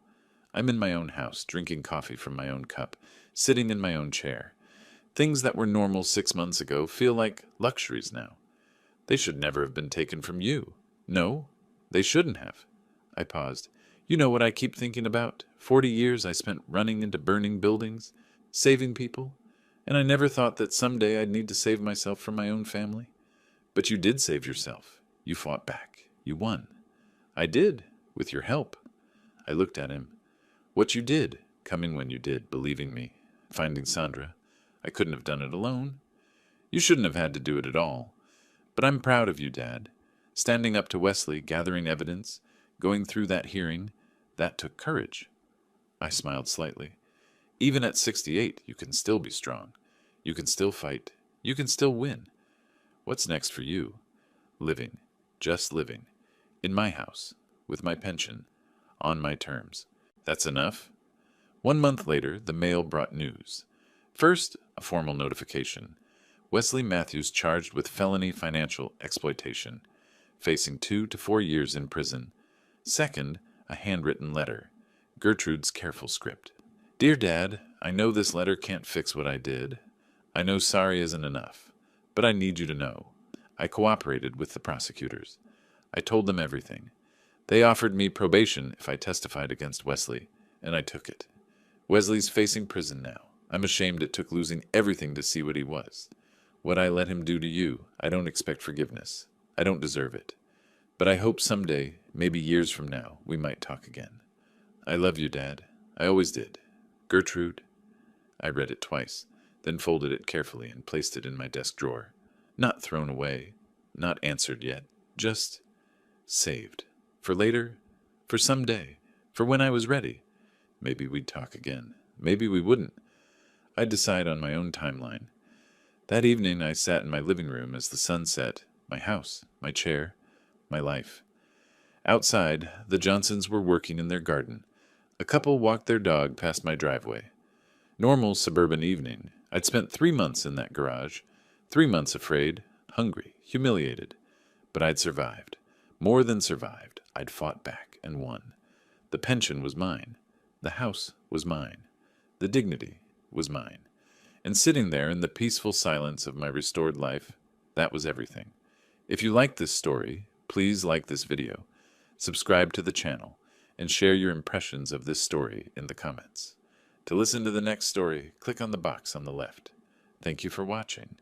Speaker 1: "I'm in my own house, drinking coffee from my own cup, sitting in my own chair. Things that were normal 6 months ago feel like luxuries now. They should never have been taken from you. No, they shouldn't have." I paused. "You know what I keep thinking about? 40 years I spent running into burning buildings, saving people, and I never thought that someday I'd need to save myself from my own family. But you did save yourself. You fought back. You won." "I did, with your help." I looked at him. "What you did, Coming when you did, believing me, finding Sandra. I couldn't have done it alone. You shouldn't have had to do it at all. But I'm proud of you, Dad. Standing up to Wesley, gathering evidence, going through that hearing, that took courage. I smiled slightly. Even at 68, you can still be strong. You can still fight. You can still win. What's next for you? Living. Just living. In my house. With my pension. On my terms. That's enough? 1 month later, the mail brought news. First, a formal notification. Wesley Matthews charged with felony financial exploitation, facing 2 to 4 years in prison. Second, a handwritten letter. Gertrude's careful script. Dear Dad, I know this letter can't fix what I did. I know sorry isn't enough, but I need you to know. I cooperated with the prosecutors. I told them everything. They offered me probation if I testified against Wesley, and I took it. Wesley's facing prison now. I'm ashamed it took losing everything to see what he was. What I let him do to you, I don't expect forgiveness. I don't deserve it. But I hope someday, maybe years from now, we might talk again. I love you, Dad. I always did. Gertrude. I read it twice, then folded it carefully and placed it in my desk drawer. Not thrown away, not answered yet, just saved. For later, for someday, for when I was ready. Maybe we'd talk again. Maybe we wouldn't. I'd decide on my own timeline. That evening I sat in my living room as the sun set, my house, my chair, my life. Outside, the Johnsons were working in their garden. A couple walked their dog past my driveway. Normal suburban evening. I'd spent 3 months in that garage. 3 months afraid, hungry, humiliated. But I'd survived. More than survived. I'd fought back and won. The pension was mine. The house was mine. The dignity was mine. And sitting there in the peaceful silence of my restored life, that was everything. If you like this story, please like this video, subscribe to the channel, and share your impressions of this story in the comments. To listen to the next story, click on the box on the left. Thank you for watching.